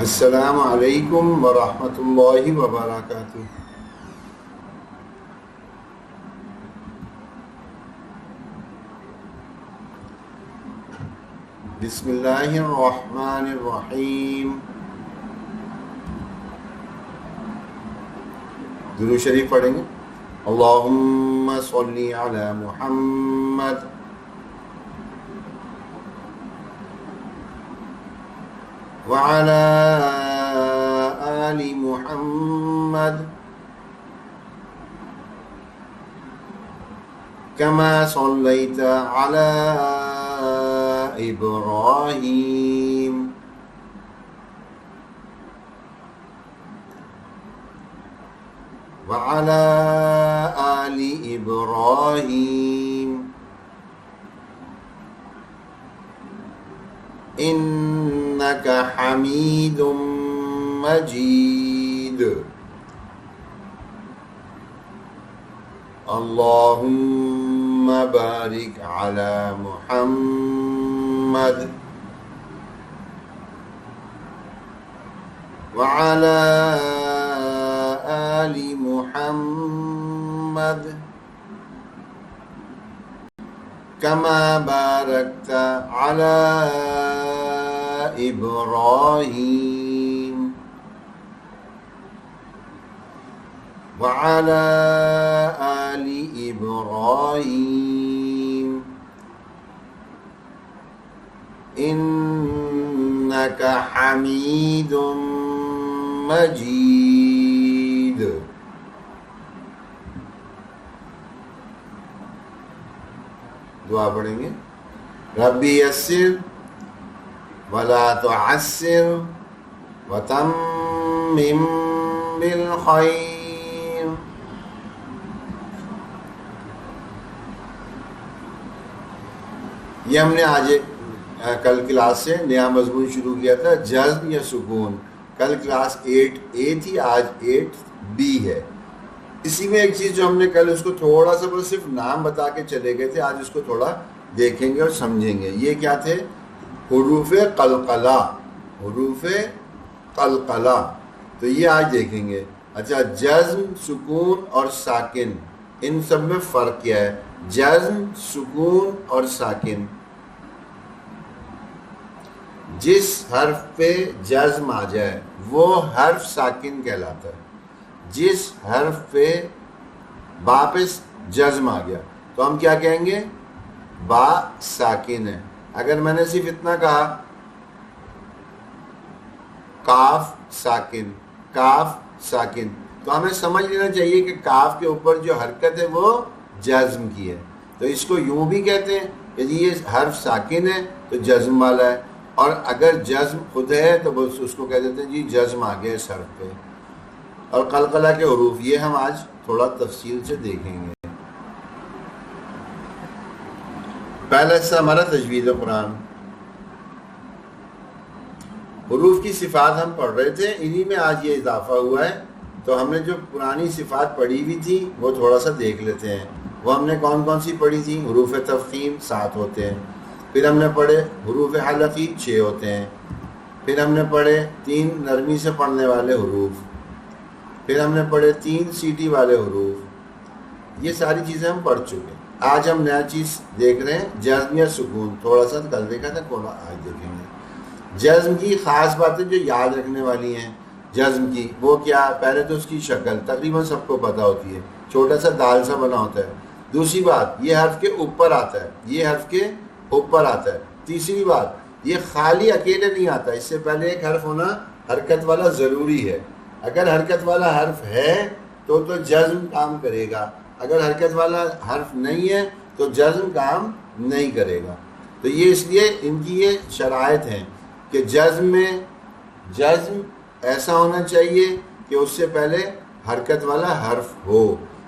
السلام علیکم ورحمۃ اللہ وبرکاتہ۔ بسم اللہ الرحمن الرحیم۔ درود شریف پڑھیں گے۔ اللہم صلی علی محمد وعلى آل محمد كما صليت على إبراهيم وعلى آل إبراهيم إنك حميد مجيد۔ اللهم بارك على محمد وعلى آل محمد كما باركت على إبراهيم وعلى آل إبراهيم إنك حميد مجيد۔ دعا پڑھیں گے۔ ربی یسر ولا تعسر وتمم بالخیر۔ یہ ہم نے آج کل کلاس سے نیا مضمون شروع کیا تھا، جزم یا سکون۔ کل کلاس 8A تھی، آج 8B ہے۔ اسی میں ایک چیز جو ہم نے کل اس کو تھوڑا سا بس صرف نام بتا کے چلے گئے تھے، آج اس کو تھوڑا دیکھیں گے اور سمجھیں گے۔ یہ کیا تھے؟ حروف قلقلہ، حروف قلقلہ، تو یہ آج دیکھیں گے۔ اچھا، جزم، سکون اور ساکن، ان سب میں فرق کیا ہے؟ جزم، سکون اور ساکن، جس حرف پہ جزم آ جائے وہ حرف ساکن کہلاتا ہے۔ جس حرف پہ با پہ جزم آ گیا تو ہم کیا کہیں گے؟ با ساکن ہے۔ اگر میں نے صرف اتنا کہا کاف ساکن، کاف ساکن، تو ہمیں سمجھ لینا چاہیے کہ کاف کے اوپر جو حرکت ہے وہ جزم کی ہے، تو اس کو یوں بھی کہتے ہیں کہ جی یہ حرف ساکن ہے تو جزم والا ہے، اور اگر جزم خود ہے تو بس اس کو کہہ دیتے ہیں جی جزم آ گیا اس حرف پہ۔ اور قلقلہ کے حروف یہ ہم آج تھوڑا تفصیل سے دیکھیں گے۔ پہلا حصہ ہمارا تجوید قرآن۔ حروف کی صفات ہم پڑھ رہے تھے، انہی میں آج یہ اضافہ ہوا ہے، تو ہم نے جو پرانی صفات پڑھی ہوئی تھی وہ تھوڑا سا دیکھ لیتے ہیں۔ وہ ہم نے کون کون سی پڑھی تھی؟ حروف تفخیم 7 ہوتے ہیں، پھر ہم نے پڑھے حروف حلقی 6 ہوتے ہیں، پھر ہم نے پڑھے 3 نرمی سے پڑھنے والے حروف، پھر ہم نے پڑھے 3 سیٹی والے حروف۔ یہ ساری چیزیں ہم پڑھ چکے۔ آج ہم نیا چیز دیکھ رہے ہیں، جزم یا سکون۔ تھوڑا سا کل دیکھا تھا، تھوڑا آج دیکھیں گے۔ جزم کی خاص باتیں جو یاد رکھنے والی ہیں جزم کی، وہ کیا؟ پہلے تو اس کی شکل تقریباً سب کو پتہ ہوتی ہے، چھوٹا سا دال سا بنا ہوتا ہے۔ دوسری بات، یہ حرف کے اوپر آتا ہے، یہ حرف کے اوپر آتا ہے۔ تیسری بات، یہ خالی اکیلے نہیں آتا، اس سے پہلے ایک حرف ہونا حرکت والا ضروری ہے۔ اگر حرکت والا حرف ہے تو جزم کام کرے گا، اگر حرکت والا حرف نہیں ہے تو جزم کام نہیں کرے گا۔ تو یہ اس لیے ان کی یہ شرائط ہیں کہ جزم میں جزم ایسا ہونا چاہیے کہ اس سے پہلے حرکت والا حرف ہو۔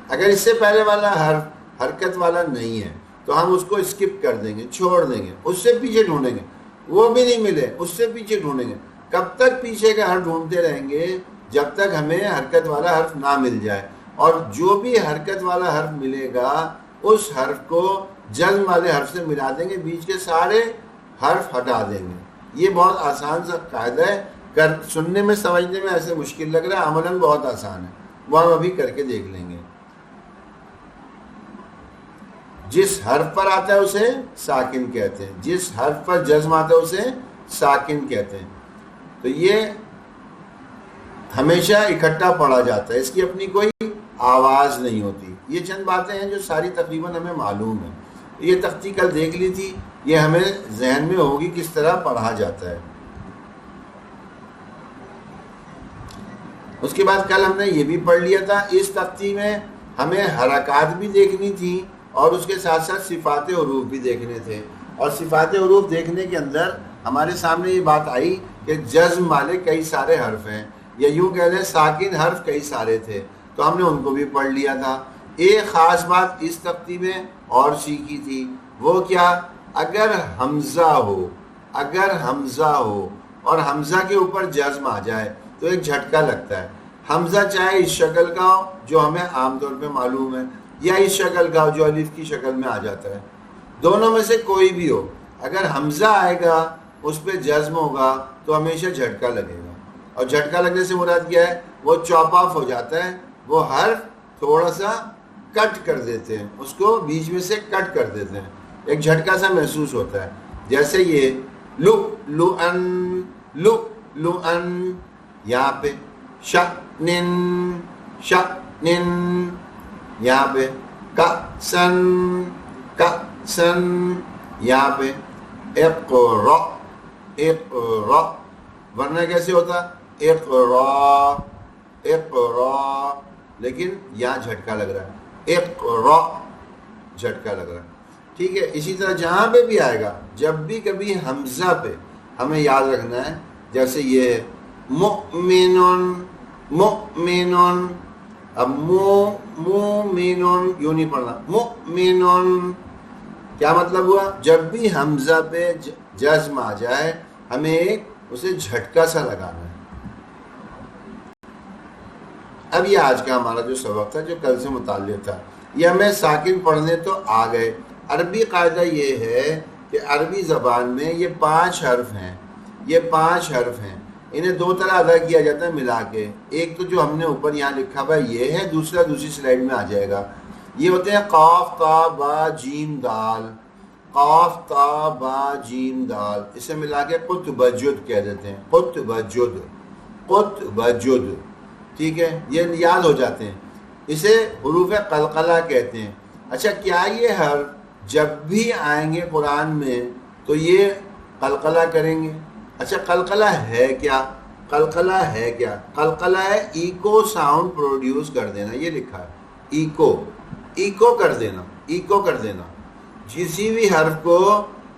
اگر اس سے پہلے والا حرف حرکت والا نہیں ہے تو ہم اس کو اسکپ کر دیں گے، چھوڑ دیں گے، اس سے پیچھے ڈھونڈیں گے، وہ بھی نہیں ملے اس سے پیچھے ڈھونڈیں گے۔ کب تک پیچھے کا حرف ڈھونڈتے رہیں گے؟ جب تک ہمیں حرکت والا حرف نہ مل جائے، اور جو بھی حرکت والا حرف ملے گا اس حرف کو جزم والے حرف سے ملا دیں گے، بیچ کے سارے حرف ہٹا دیں گے۔ یہ بہت آسان سا قاعدہ ہے، سننے میں سمجھنے میں ایسے مشکل لگ رہا ہے، عملاً بہت آسان ہے، وہ ہم ابھی کر کے دیکھ لیں گے۔ جس حرف پر آتا ہے اسے ساکن کہتے ہیں، جس حرف پر جزم آتا ہے اسے ساکن کہتے ہیں۔ تو یہ ہمیشہ اکٹھا پڑھا جاتا ہے، اس کی اپنی کوئی آواز نہیں ہوتی۔ یہ چند باتیں ہیں جو ساری تقریباً ہمیں معلوم ہیں، یہ تختی کل دیکھ لی تھی، یہ ہمیں ذہن میں ہوگی کس طرح پڑھا جاتا ہے۔ اس کے بعد کل ہم نے یہ بھی پڑھ لیا تھا، اس تختی میں ہمیں حرکات بھی دیکھنی تھی اور اس کے ساتھ ساتھ صفات حروف بھی دیکھنے تھے، اور صفات حروف دیکھنے کے اندر ہمارے سامنے یہ بات آئی کہ جزم والے کئی سارے حرف ہیں، یا یوں کہہ لیں ساکن حرف کئی سارے تھے، تو ہم نے ان کو بھی پڑھ لیا تھا۔ ایک خاص بات اس تختی میں اور سیکھی تھی، وہ کیا؟ اگر حمزہ ہو، اگر حمزہ ہو اور حمزہ کے اوپر جزم آ جائے تو ایک جھٹکا لگتا ہے۔ حمزہ چاہے اس شکل کا ہو جو ہمیں عام طور پہ معلوم ہے، یا اس شکل کا ہو جو الف کی شکل میں آ جاتا ہے، دونوں میں سے کوئی بھی ہو، اگر حمزہ آئے گا اس پہ جزم ہوگا تو ہمیشہ جھٹکا لگے گا، اور جھٹکا لگنے سے مراد کیا ہے؟ وہ چاپ آف ہو جاتا ہے، وہ حرف تھوڑا سا کٹ کر دیتے ہیں، اس کو بیچ میں سے کٹ کر دیتے ہیں، ایک جھٹکا سا محسوس ہوتا ہے۔ جیسے یہ لو لو ان، لو لو ان، یہاں پہ شنن شنن، یہاں پہ کسن کسن، یہاں پہ اقرا اقرا، ورنہ کیسے ہوتا؟ اقرا اقرا، لیکن یہاں جھٹکا لگ رہا ہے، اقرا جھٹکا لگ رہا ہے، ٹھیک ہے۔ اسی طرح جہاں پہ بھی آئے گا، جب بھی کبھی حمزہ پہ ہمیں یاد رکھنا ہے، جیسے یہ ہے مؤمنون مؤمنون، اب مومنون یوں نہیں پڑھنا، مؤمنون، کیا مطلب ہوا؟ جب بھی حمزہ پہ جزم آ جائے ہمیں ایک اسے جھٹکا سا لگانا ہے۔ اب یہ آج کا ہمارا جو سبق تھا جو کل سے متعلق تھا، یہ ہمیں ساکن پڑھنے تو آ گئے۔ عربی قاعدہ یہ ہے کہ عربی زبان میں یہ 5 حرف ہیں، یہ 5 حرف ہیں، انہیں 2 طرح ادا کیا جاتا ہے ملا کے۔ ایک تو جو ہم نے اوپر یہاں لکھا ہوا یہ ہے، دوسرا دوسری سلائیڈ میں آ جائے گا۔ یہ ہوتے ہیں قاف تا با جیم دال، قاف تا با جیم دال، اسے ملا کے قطبجد کہہ دیتے ہیں، قطبجد قطبجد، ٹھیک ہے، یہ یاد ہو جاتے ہیں۔ اسے حروف قلقلہ کہتے ہیں۔ اچھا، کیا یہ حرف جب بھی آئیں گے قرآن میں تو یہ قلقلہ کریں گے؟ اچھا، قلقلہ ہے کیا؟ قلقلہ ہے کیا؟ قلقلہ ہے ایکو ساؤنڈ پروڈیوس کر دینا، یہ لکھا ہے، ایکو، ایکو کر دینا، ایکو کر دینا۔ کسی بھی حرف کو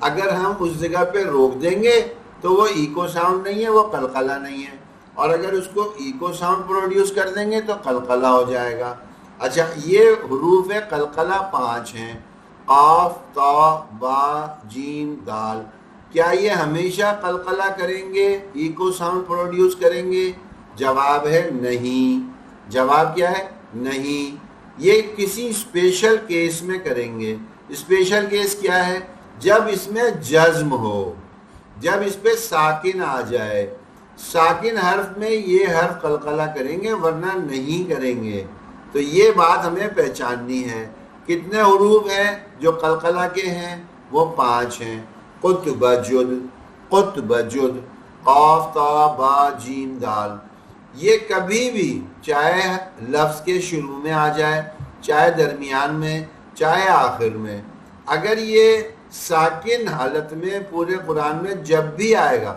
اگر ہم اس جگہ پہ روک دیں گے تو وہ ایکو ساؤنڈ نہیں ہے، وہ قلقلہ نہیں ہے، اور اگر اس کو ایکو ساؤنڈ پروڈیوس کر دیں گے تو قلقلہ ہو جائے گا۔ اچھا، یہ حروف قلقلہ 5 ہیں، قاف تا با جیم دال، کیا یہ ہمیشہ قلقلہ کریں گے، ایکو ساؤنڈ پروڈیوس کریں گے؟ جواب ہے نہیں۔ جواب کیا ہے؟ نہیں، یہ کسی اسپیشل کیس میں کریں گے۔ اسپیشل کیس کیا ہے؟ جب اس میں جزم ہو، جب اس پہ ساکن آ جائے، ساکن حرف میں یہ حرف قلقلہ کریں گے، ورنہ نہیں کریں گے۔ تو یہ بات ہمیں پہچاننی ہے۔ کتنے حروف ہیں جو قلقلہ کے ہیں؟ وہ 5 ہیں، قطبجد قطبجد، قاف تا با جیم دال۔ یہ کبھی بھی چاہے لفظ کے شروع میں آ جائے، چاہے درمیان میں، چاہے آخر میں، اگر یہ ساکن حالت میں پورے قرآن میں جب بھی آئے گا،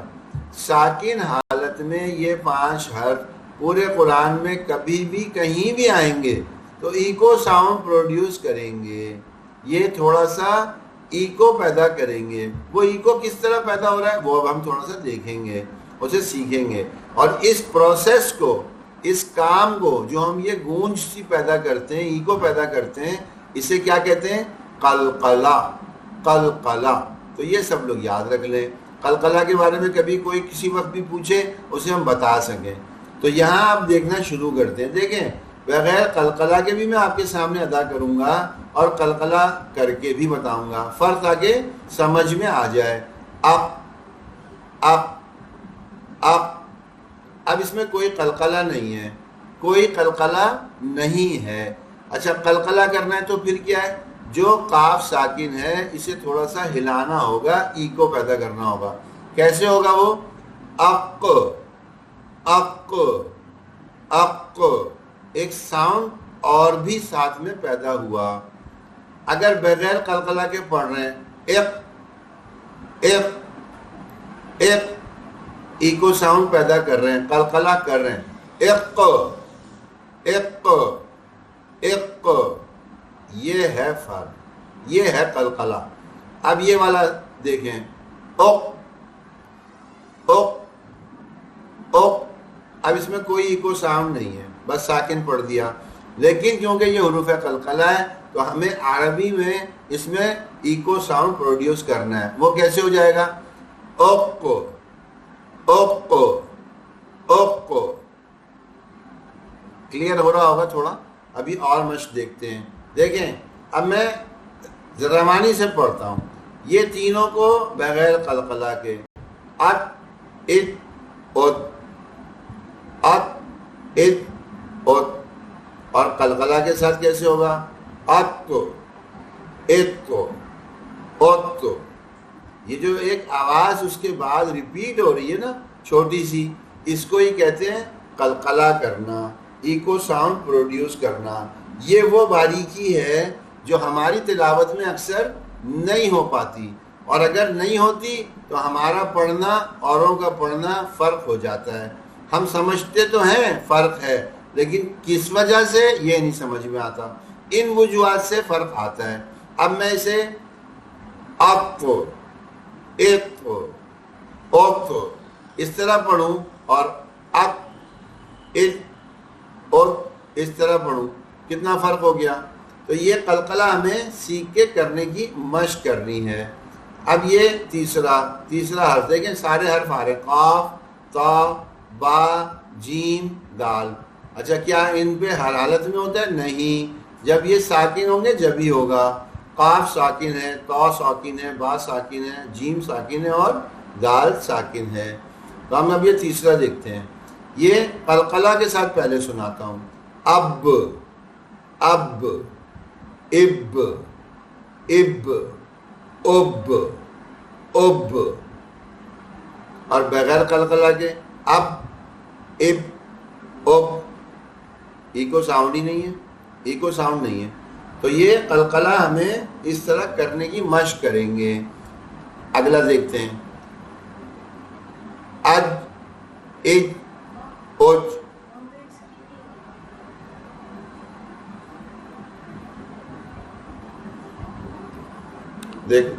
ساکن حالت میں یہ 5 حرف پورے قرآن میں کبھی بھی کہیں بھی آئیں گے تو ایکو ساؤنڈ پروڈیوس کریں گے، یہ تھوڑا سا ایکو پیدا کریں گے۔ وہ ایکو کس طرح پیدا ہو رہا ہے وہ اب ہم تھوڑا سا دیکھیں گے، اسے سیکھیں گے، اور اس پروسیس کو، اس کام کو جو ہم یہ گونج سی پیدا کرتے ہیں، ایکو پیدا کرتے ہیں، اسے کیا کہتے ہیں؟ قلقلہ، قلقلہ۔ تو یہ سب لوگ یاد رکھ لیں، قلقلہ کے بارے میں کبھی کوئی کسی وقت بھی پوچھے اسے ہم بتا سکیں۔ تو یہاں آپ دیکھنا شروع کرتے ہیں، دیکھیں بغیر قلقلہ کے بھی میں آپ کے سامنے ادا کروں گا اور قلقلہ کر کے بھی بتاؤں گا، فرق تاکہ سمجھ میں آ جائے۔ اپ اپ اپ اب اس میں کوئی قلقلہ نہیں ہے، کوئی قلقلہ نہیں ہے. اچھا قلقلہ کرنا ہے تو پھر کیا ہے، جو قاف ساکن ہے اسے تھوڑا سا ہلانا ہوگا، ای کو پیدا کرنا ہوگا. کیسے ہوگا وہ؟ اق اق اق. ایک ساؤنڈ اور بھی ساتھ میں پیدا ہوا. اگر بغیر قلقلہ کے پڑھ رہے ہیں اق اق اق، ایکو ساؤنڈ پیدا کر رہے ہیں، قلقلہ کر رہے ہیں، اق اق اق، یہ ہے فرق، یہ ہے قلقلہ. اب یہ والا دیکھیں، اق اق اق. اب اس میں کوئی ایکو ساؤنڈ نہیں ہے، بس ساکن پڑھ دیا. لیکن کیونکہ یہ حروف قلقلہ ہے تو ہمیں عربی میں اس میں ایکو ساؤنڈ پروڈیوس کرنا ہے. وہ کیسے ہو جائے گا؟ اق اق اق. کلیئر ہو رہا ہوگا تھوڑا؟ ابھی اور مشق دیکھتے ہیں. دیکھیں اب میں زرمانی سے پڑھتا ہوں یہ تینوں کو بغیر قلقلہ کے. ات ات ات ات ات ات. اور قلقلہ کے ساتھ کیسے ہوگا؟ ات ات ات. یہ جو ایک آواز اس کے بعد ریپیٹ ہو رہی ہے نا چھوٹی سی، اس کو ہی کہتے ہیں قلقلہ کرنا، ایکو ساؤنڈ پروڈیوس کرنا. یہ وہ باریکی ہے جو ہماری تلاوت میں اکثر نہیں ہو پاتی، اور اگر نہیں ہوتی تو ہمارا پڑھنا اوروں کا پڑھنا فرق ہو جاتا ہے. ہم سمجھتے تو ہیں فرق ہے، لیکن کس وجہ سے یہ نہیں سمجھ میں آتا. ان وجوہات سے فرق آتا ہے. اب میں اسے اق اق اق اس طرح پڑھوں اور اق اق اق اس طرح پڑھوں، کتنا فرق ہو گیا؟ تو یہ قلقلہ ہمیں سیکھ کے کرنے کی مشق کرنی ہے. اب یہ تیسرا حرف دیکھیں، سارے حرف آ رہے ہیں، قاف تا با جیم دال. اچھا کیا ان پہ ہر حالت میں ہوتا ہے؟ نہیں. جب یہ ساکن ہوں گے جب ہی ہوگا. قاف ساکن ہے، تا ساکن ہے، با ساکن ہے، جیم ساکن ہے اور دال ساکن ہے. تو ہم اب یہ تیسرا دیکھتے ہیں. یہ قلقلہ کے ساتھ پہلے سناتا ہوں. اب اب اب اب اب اب. اور بغیر قلقلہ کے اب اب اب. ایکو ساؤنڈ ہی نہیں ہے، ایکو ساؤنڈ نہیں ہے. تو یہ قلقلہ ہمیں اس طرح کرنے کی مشق کریں گے. اگلا دیکھتے ہیں. اج اج اوج. دیکھ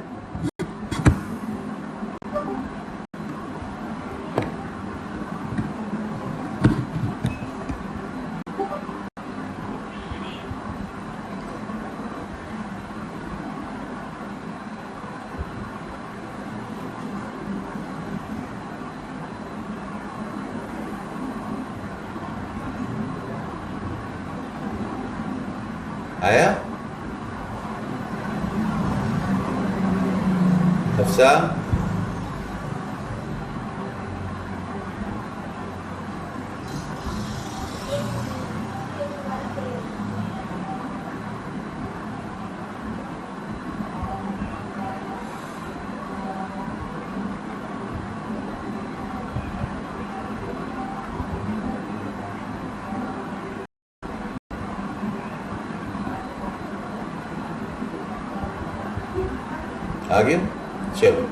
آیا حفصہ؟ آگے چلو.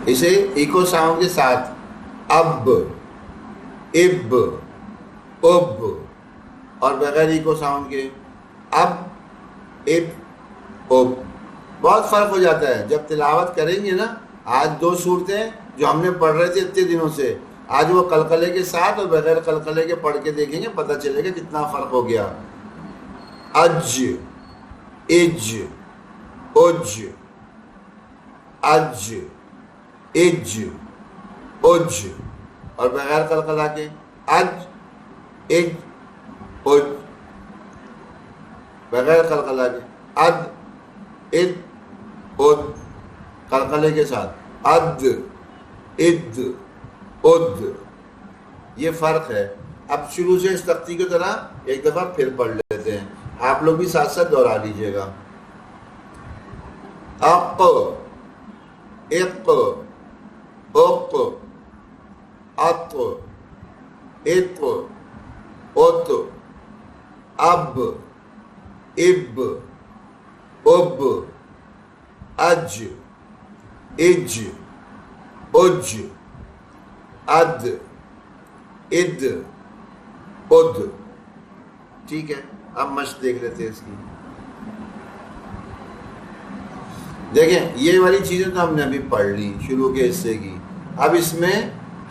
اسے ایکو ساؤنڈ کے ساتھ اب اب اب، اور بغیر ایکو ساؤنڈ کے اب اب اب. بہت فرق ہو جاتا ہے جب تلاوت کریں گے نا. آج دو صورتیں جو ہم نے پڑھ رہے تھے اتنے دنوں سے، آج وہ قلقلے کے ساتھ اور بغیر قلقلے کے پڑھ کے دیکھیں گے، پتہ چلے گا کتنا فرق ہو گیا. اج اج اج اج اج اج. اور بغیر قلقلہ کے اج اج اج. بغیر قلقلہ کے اد اد اد. قلقلے کے ساتھ اد اد، اد، یہ فرق ہے. اب شروع سے اس تختی کی طرح ایک دفعہ پھر پڑھ لیتے ہیں، آپ لوگ بھی ساتھ ساتھ دوہرا لیجیے گا. اق، اق، اق، اط، اط، ات، اب، اب، اب، اج، اج، اج، اد، اد، اد. ٹھیک ہے، اب مشق دیکھ لیتے ہیں اس کی. دیکھیں یہ والی چیزیں تو ہم نے ابھی پڑھ لی شروع کے حصے کی. اب اس میں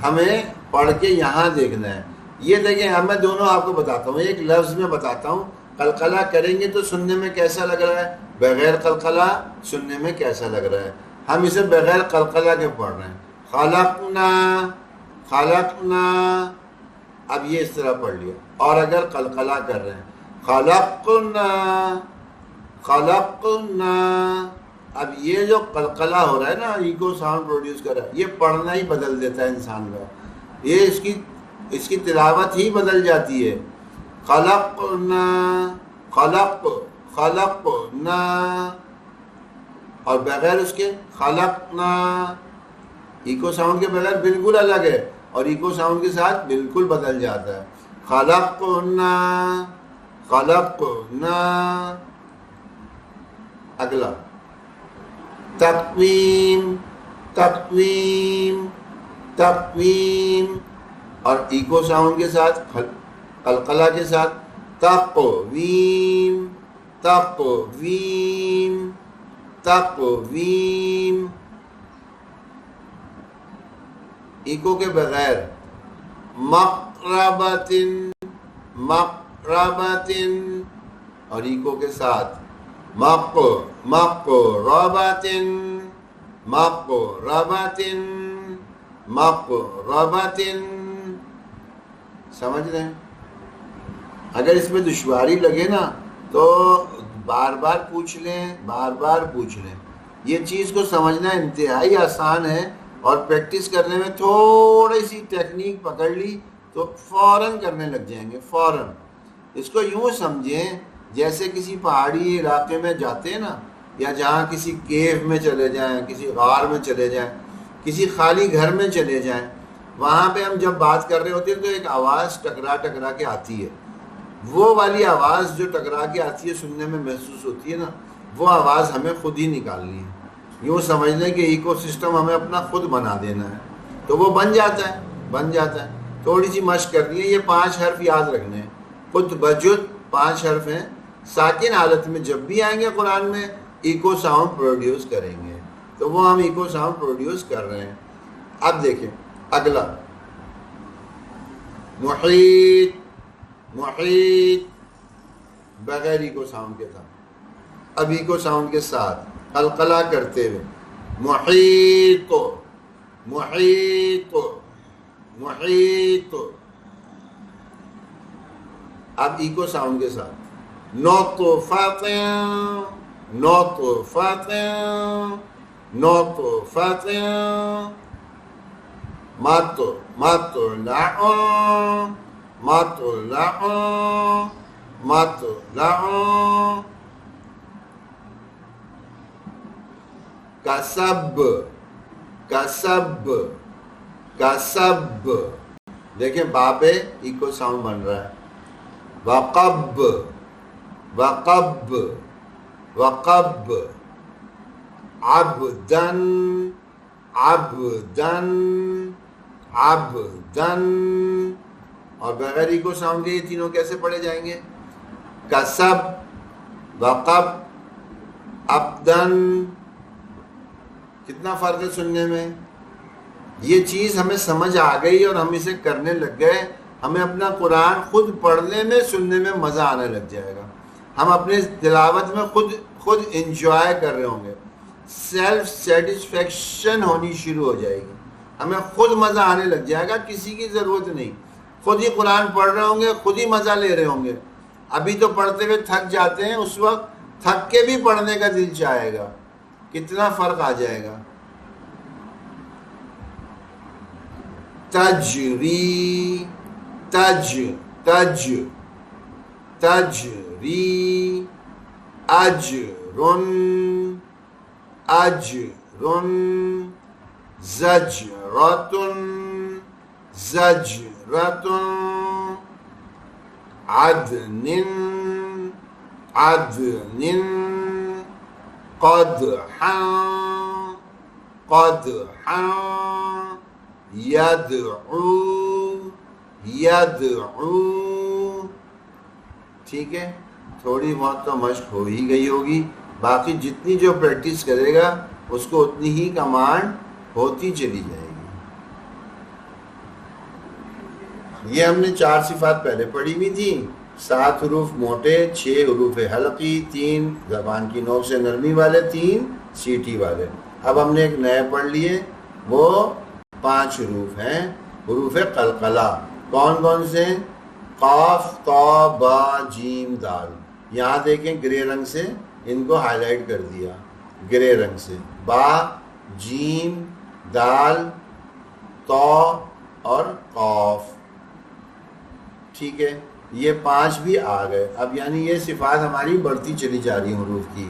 ہمیں پڑھ کے یہاں دیکھنا ہے. یہ دیکھیں اب میں دونوں آپ کو بتاتا ہوں، ایک لفظ میں بتاتا ہوں. قلقلہ کریں گے تو سننے میں کیسا لگ رہا ہے، بغیر قلقلہ سننے میں کیسا لگ رہا ہے. ہم اسے بغیر قلقلہ کے پڑھ رہے ہیں. خلقنا، خلقنا، اب یہ اس طرح پڑھ لیا. اور اگر قلقلہ کر رہے ہیں خلقنا، خلقنا، اب یہ جو قلقلہ ہو رہا ہے نا، ایکو ساؤنڈ پروڈیوس کر رہا ہے، یہ پڑھنا ہی بدل دیتا ہے انسان کا. یہ اس کی تلاوت ہی بدل جاتی ہے. خلقنا، خلق، خلقنا، اور بغیر اس کے خلقنا، ایکو ساؤنڈ کے بغیر بالکل الگ ہے، اور ایکو ساؤنڈ کے ساتھ بالکل بدل جاتا ہے. خلقنا، خلقنا. اگلا تقویم، تقویم، تقویم، اور ایکو ساؤنڈ کے ساتھ قلقلہ کے ساتھ تقویم، تقویم، تقویم. ایکو کے بغیر مقربتن، مقربتن، اور ایکو کے ساتھ مقربتن، مقربتن، مقربتن. سمجھ رہے ہیں؟ اگر اس میں دشواری لگے نا تو بار بار پوچھ لیں، بار بار پوچھ لیں. یہ چیز کو سمجھنا انتہائی آسان ہے، اور پریکٹس کرنے میں تھوڑی سی ٹیکنیک پکڑ لی تو فوراً کرنے لگ جائیں گے، فوراً. اس کو یوں سمجھیں جیسے کسی پہاڑی علاقے میں جاتے ہیں نا، یا جہاں کسی کیو میں چلے جائیں، کسی غار میں چلے جائیں، کسی خالی گھر میں چلے جائیں. وہاں پہ ہم جب بات کر رہے ہوتے ہیں تو ایک آواز ٹکرا ٹکرا کے آتی ہے. وہ والی آواز جو ٹکرا کے آتی ہے، سننے میں محسوس ہوتی ہے نا، وہ آواز ہمیں خود ہی نکالنی ہے. یوں سمجھ لیں کہ ایکو سسٹم ہمیں اپنا خود بنا دینا ہے، تو وہ بن جاتا ہے، بن جاتا ہے. تھوڑی سی مشق کرنی ہے. یہ 5 حرف یاد رکھنے ہیں. خود بجد 5 حرف ہیں. ساکن حالت میں جب بھی آئیں گے قرآن میں ایکو ساؤنڈ پروڈیوس کریں گے، تو وہ ہم ایکو ساؤنڈ پروڈیوس کر رہے ہیں. اب دیکھیں اگلا محیط، محیط، بغیر ایکو ساؤنڈ کے ساتھ. اب ایکو ساؤنڈ کے ساتھ قلقلہ کرتے ہوئے محیط، محیط، محیط. اب ایکو ساؤنڈ کے ساتھ نطفۃ، نطفۃ، نطفۃ، مطلع، مطلع، مطلع. کسب، کسب، کسب. دیکھیں با پہ ایکو ساؤنڈ بن رہا ہے. وقب، وقب، وقب. عبدن، عبدن، عبدن. اور بغیر ایکو ساؤنڈ کے یہ تینوں کیسے پڑھے جائیں گے؟ کسب، وقب، عبدن. کتنا فرق ہے سننے میں. یہ چیز ہمیں سمجھ آ گئی اور ہم اسے کرنے لگ گئے، ہمیں اپنا قرآن خود پڑھنے میں، سننے میں مزہ آنے لگ جائے گا. ہم اپنے تلاوت میں خود انجوائے کر رہے ہوں گے. سیلف سیٹسفیکشن ہونی شروع ہو جائے گی. ہمیں خود مزہ آنے لگ جائے گا، کسی کی ضرورت نہیں. خود ہی قرآن پڑھ رہے ہوں گے، خود ہی مزہ لے رہے ہوں گے. ابھی تو پڑھتے ہوئے تھک جاتے ہیں، اس وقت تھک کے بھی پڑھنے کا دل چاہے گا. کتنا فرق آ جائے گا. تجری، تجری، اجر، اجر، زجرۃ، زجرۃ، عدن، عدن، قدحا، قدحا، یدعو، یدعو. ٹھیک ہے، تھوڑی بہت تو مشق ہو ہی گئی ہوگی، باقی جتنی جو پریکٹس کرے گا اس کو اتنی ہی کمانڈ ہوتی چلی جائے گی. یہ ہم نے 4 صفات پہلے پڑھی ہوئی تھی، 7 حروف موٹے، 6 حروف حلقی، 3 زبان کی نوک سے نرمی والے، 3 سیٹی والے. اب ہم نے ایک نئے پڑھ لیے، وہ 5 حروف ہیں، حروف قلقلہ. کون کون سے؟ قاف، طا، با، جیم، دال. یہاں دیکھیں گرے رنگ سے ان کو ہائی لائٹ کر دیا، گرے رنگ سے. با، جیم، دال، طا اور قاف. ٹھیک ہے، یہ 5 بھی آ گئے. اب یعنی یہ صفات ہماری بڑھتی چلی جا رہی ہیں حروف کی.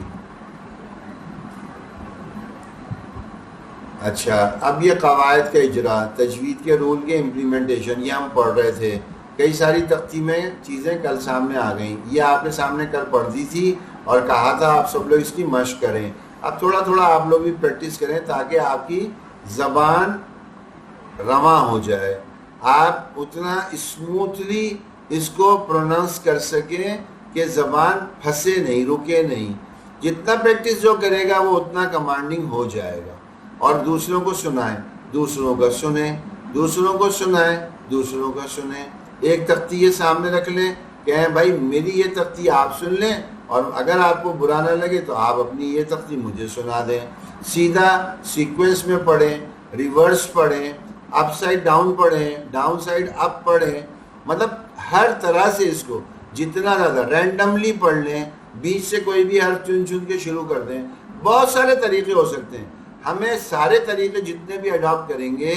اچھا، اب یہ قواعد کا اجرا، تجوید کے رول کے امپلیمنٹیشن، یہ ہم پڑھ رہے تھے. کئی ساری تختی میں چیزیں کل سامنے آ گئیں، یہ آپ نے سامنے کل پڑھ دی تھی اور کہا تھا آپ سب لوگ اس کی مشق کریں. اب تھوڑا تھوڑا آپ لوگ بھی پریکٹس کریں تاکہ آپ کی زبان رواں ہو جائے، آپ اتنا اسموتھلی اس کو پروننس کر سکیں کہ زبان پھنسے نہیں، رکے نہیں. جتنا پریکٹس جو کرے گا وہ اتنا کمانڈنگ ہو جائے گا. اور دوسروں کو سنائیں، دوسروں کا سنیں، دوسروں کو سنائیں، دوسروں کا سنیں. ایک تختی یہ سامنے رکھ لیں، کہیں بھائی میری یہ تختی آپ سن لیں، اور اگر آپ کو برا نہ لگے تو آپ اپنی یہ تختی مجھے سنا دیں. سیدھا سیکوینس میں پڑھیں، ریورس پڑھیں، اپ سائڈ ڈاؤن پڑھیں، ڈاؤن سائڈ اپ پڑھیں. مطلب ہر طرح سے اس کو جتنا زیادہ رینڈملی پڑھ لیں، بیچ سے کوئی بھی حرف چن چن کے شروع کر دیں. بہت سارے طریقے ہو سکتے ہیں، ہمیں سارے طریقے جتنے بھی اڈاپٹ کریں گے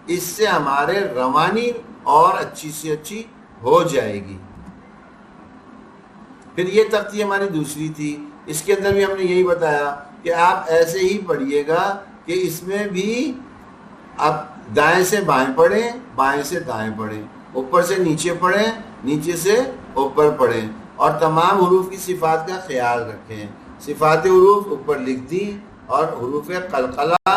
اس سے ہمارے روانی اور اچھی سے اچھی ہو جائے گی. پھر یہ تختی ہماری دوسری تھی، اس کے اندر بھی ہم نے یہی بتایا کہ آپ ایسے ہی پڑھیے گا کہ اس میں بھی آپ دائیں سے بائیں پڑھیں، بائیں سے دائیں پڑھیں، اوپر سے نیچے پڑھیں، نیچے سے اوپر پڑھیں، اور تمام حروف کی صفات کا خیال رکھیں. صفات حروف اوپر لکھ دی اور حروف قلقلہ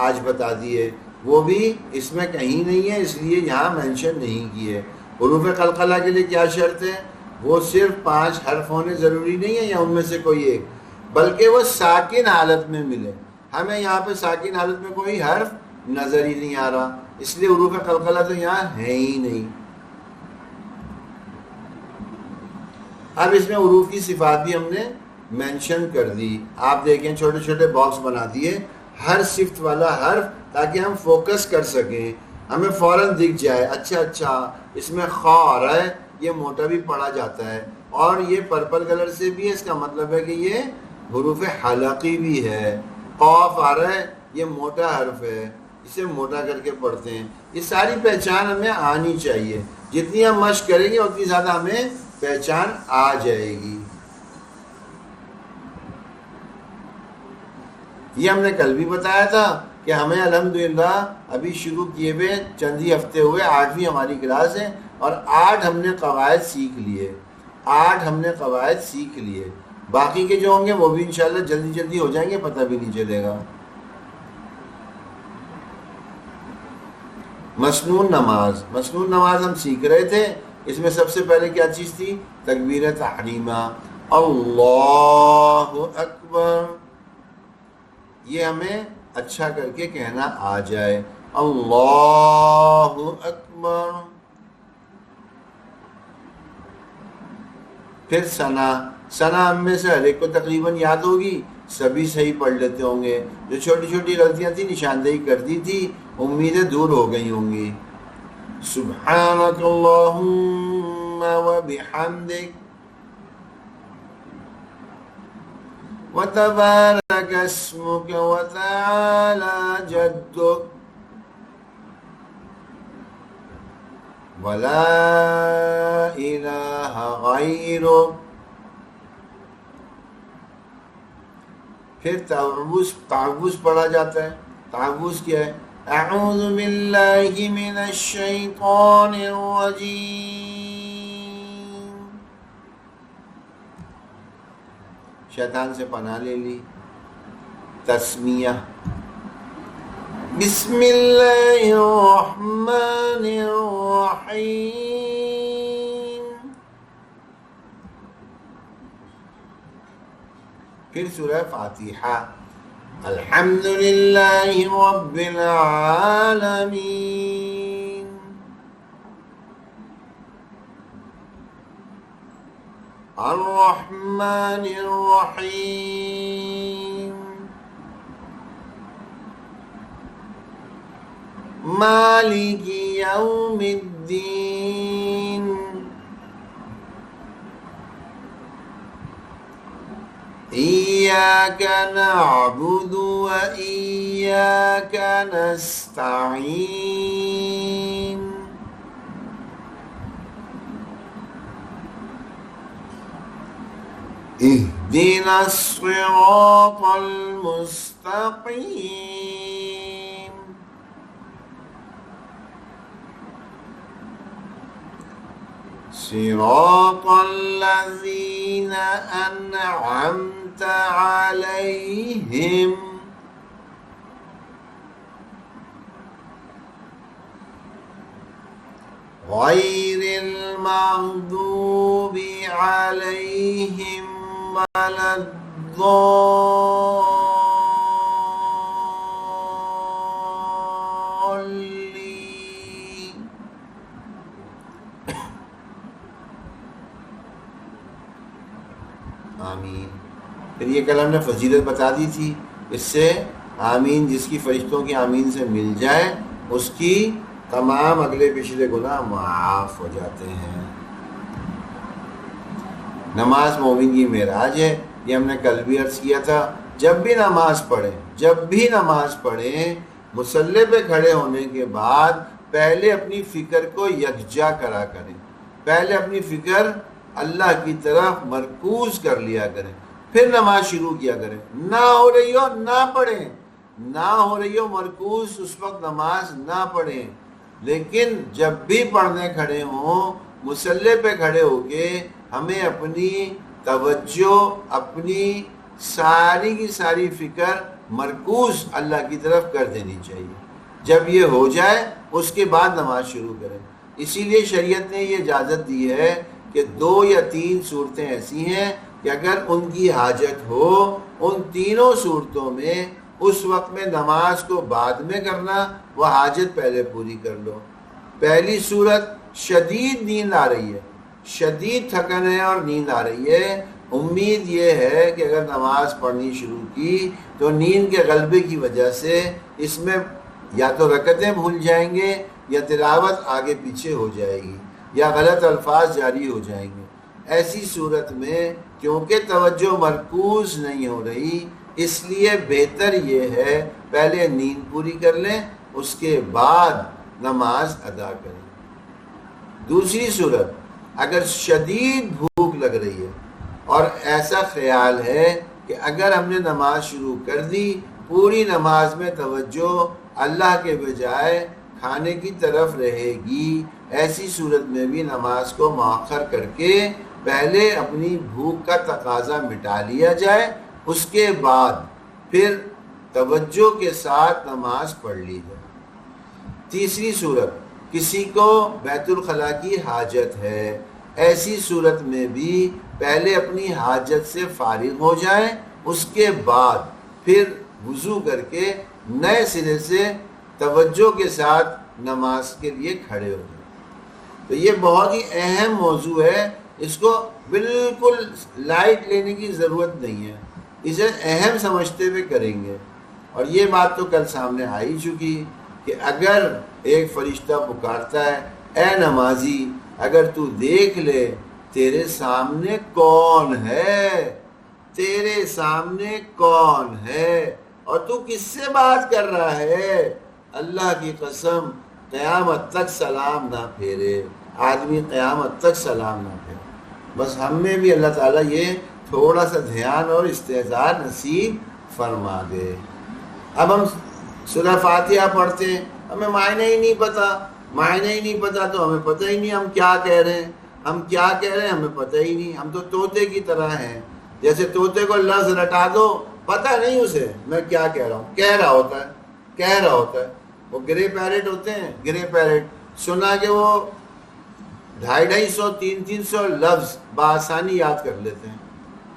آج بتا دیے، وہ بھی اس میں کہیں نہیں ہے اس لیے یہاں مینشن نہیں کیے. حروف قلقلہ کے لیے کیا شرط ہے؟ وہ صرف 5 حرف ہونے ضروری نہیں ہے یا ان میں سے کوئی ایک، بلکہ وہ ساکن حالت میں ملے. ہمیں یہاں پہ ساکن حالت میں کوئی حرف نظر ہی نہیں آ رہا، اس لیے حروف قلقلہ تو یہاں ہے ہی نہیں. اب اس میں حروف کی صفات بھی ہم نے مینشن کر دی. آپ دیکھیں چھوٹے چھوٹے باکس بنا دیے، ہر صفت والا حرف، تاکہ ہم فوکس کر سکیں، ہمیں فوراً دکھ جائے اچھا اس میں خا آ رہا ہے، یہ موٹا بھی پڑھا جاتا ہے، اور یہ پرپل کلر سے بھی ہے، اس کا مطلب ہے کہ یہ حروف حلقی بھی ہے. قاف آ رہا ہے، یہ موٹا حرف ہے، اسے موٹا کر کے پڑھتے ہیں. یہ ساری پہچان ہمیں آنی چاہیے، جتنی ہم مشق کریں گے اتنی زیادہ ہمیں پہچان آ جائے گی. یہ ہم نے کل بھی بتایا تھا کہ ہمیں الحمدللہ ابھی شروع کیے ہوئے چند ہی ہفتے ہوئے، 8ویں ہماری کلاس ہے، اور 8 ہم نے قواعد سیکھ لیے، 8 ہم نے قواعد سیکھ لیے. باقی کے جو ہوں گے وہ بھی انشاءاللہ جلدی جلدی ہو جائیں گے، پتہ بھی نہیں چلے گا. مسنون نماز، مسنون نماز ہم سیکھ رہے تھے. اس میں سب سے پہلے کیا چیز تھی؟ تکبیر تحریمہ، اللہ اکبر. یہ ہمیں اچھا کر کے کہنا آ جائے، اللہ اکبر. پھر ثنا، ثنا ہم میں سے ہر ایک کو تقریباً یاد ہوگی، سبھی صحیح پڑھ لیتے ہوں گے. جو چھوٹی چھوٹی غلطیاں تھیں نشاندہی کر دی تھی، امیدیں دور ہو گئی ہوں گی. سبحانک اللہم وبحمدک وتبارک اسمک وتعالی جدک. ولا الہ غیرک. پھر تعوذ پڑھا جاتا ہے. تعوذ کیا ہے؟ اعوذ باللہ من الشیطان الرجیم. شیطان سے پناہ لے لی. تسمیہ بسم اللہ الرحمن الرحیم. پھر سورہ فاتحہ الحمد للہ رب العالمین. الرحمن الرحیم مالک یوم الدین. ایاک نعبد و ایاک نستعین. اهدنا الصراط المستقیم. صراط الذین انعمت علیہم غیر المغضوب علیہم ولا الضالین. آمین. پھر یہ کل ہم نے فضیلت بتا دی تھی. اس سے آمین جس کی فرشتوں کی آمین سے مل جائے اس کی تمام اگلے پچھلے گناہ معاف ہو جاتے ہیں. نماز مومن کی معراج ہے. یہ ہم نے کل بھی عرض کیا تھا. جب بھی نماز پڑھیں مصلی پہ کھڑے ہونے کے بعد پہلے اپنی فکر کو یکجا کرا کریں. پہلے اپنی فکر اللہ کی طرف مرکوز کر لیا کریں. پھر نماز شروع کیا کریں. نہ ہو رہی ہو نہ پڑھیں. نہ ہو رہی ہو مرکوز اس وقت نماز نہ پڑھیں. لیکن جب بھی پڑھنے کھڑے ہوں مصلی پہ کھڑے ہو کے ہمیں اپنی توجہ اپنی ساری کی ساری فکر مرکوز اللہ کی طرف کر دینی چاہیے. جب یہ ہو جائے اس کے بعد نماز شروع کریں. اسی لیے شریعت نے یہ اجازت دی ہے کہ 2 یا 3 صورتیں ایسی ہیں کہ اگر ان کی حاجت ہو ان تینوں صورتوں میں اس وقت میں نماز کو بعد میں کرنا، وہ حاجت پہلے پوری کر لو. پہلی صورت شدید نیند آ رہی ہے، شدید تھکن ہے اور نیند آ رہی ہے. امید یہ ہے کہ اگر نماز پڑھنی شروع کی تو نیند کے غلبے کی وجہ سے اس میں یا تو رکعتیں بھول جائیں گے یا تلاوت آگے پیچھے ہو جائے گی یا غلط الفاظ جاری ہو جائیں گے. ایسی صورت میں کیونکہ توجہ مرکوز نہیں ہو رہی اس لیے بہتر یہ ہے پہلے نیند پوری کر لیں اس کے بعد نماز ادا کریں. دوسری صورت اگر شدید بھوک لگ رہی ہے اور ایسا خیال ہے کہ اگر ہم نے نماز شروع کر دی پوری نماز میں توجہ اللہ کے بجائے کھانے کی طرف رہے گی، ایسی صورت میں بھی نماز کو مؤخر کر کے پہلے اپنی بھوک کا تقاضا مٹا لیا جائے اس کے بعد پھر توجہ کے ساتھ نماز پڑھ لی جائے. تیسری صورت کسی کو بیت الخلاء کی حاجت ہے، ایسی صورت میں بھی پہلے اپنی حاجت سے فارغ ہو جائیں اس کے بعد پھر وضو کر کے نئے سرے سے توجہ کے ساتھ نماز کے لیے کھڑے ہو جائیں. تو یہ بہت ہی اہم موضوع ہے. اس کو بالکل لائٹ لینے کی ضرورت نہیں ہے. اسے اہم سمجھتے ہوئے کریں گے. اور یہ بات تو کل سامنے آ ہی چکی کہ اگر ایک فرشتہ پکارتا ہے اے نمازی اگر تو دیکھ لے تیرے سامنے کون ہے، تیرے سامنے کون ہے اور تو کس سے بات کر رہا ہے، اللہ کی قسم قیامت تک سلام نہ پھیرے، آدمی قیامت تک سلام نہ پھیرے۔ بس ہم میں بھی اللہ تعالیٰ یہ تھوڑا سا دھیان اور استحضار نصیب فرما دے۔ اب ہم سورہ فاتحہ پڑھتے ہیں، ہمیں معنی ہی نہیں پتہ، معنی ہی نہیں پتہ تو ہمیں پتہ ہی نہیں ہم کیا کہہ رہے ہیں، ہم کیا کہہ رہے ہیں ہمیں پتہ ہی نہیں۔ ہم تو طوطے کی طرح ہیں، جیسے طوطے کو لفظ رٹا دو پتہ نہیں اسے میں کیا کہہ رہا ہوں، کہہ رہا ہوتا ہے، کہہ رہا ہوتا ہے۔ وہ گرے پیرٹ ہوتے ہیں، گرے پیرٹ سنا کہ وہ 250 300 لفظ بآسانی یاد کر لیتے ہیں،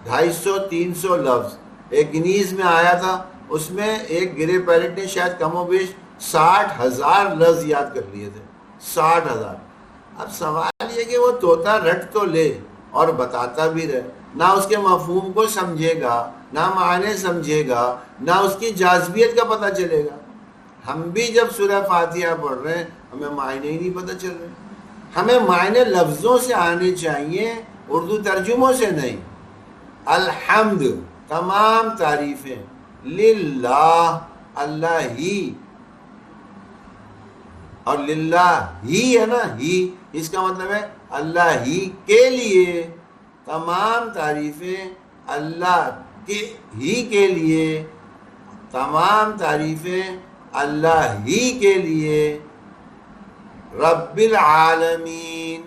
250 300 لفظ۔ ایک گنیز میں آیا تھا، اس میں ایک گرے پیرٹ نے شاید کم و بیش 60,000 لفظ یاد کر لیے تھے، 60,000۔ اب سوال یہ کہ وہ طوطا رٹ تو لے اور بتاتا بھی رہے، نہ اس کے مفہوم کو سمجھے گا، نہ معنی سمجھے گا، نہ اس کی جاذبیت کا پتہ چلے گا۔ ہم بھی جب سورہ فاتحہ پڑھ رہے ہیں ہمیں معنی ہی نہیں پتہ چل رہے، ہمیں معنی لفظوں سے آنے چاہیے، اردو ترجموں سے نہیں۔ الحمد تمام تعریفیں للہ، اللہ ہی، اور للہ ہی ہے نا، ہی اس کا مطلب ہے اللہ ہی کے لیے، تمام تعریفیں اللہ کے ہی کے لیے، تمام تعریفیں اللہ ہی کے لیے۔ رب العالمین،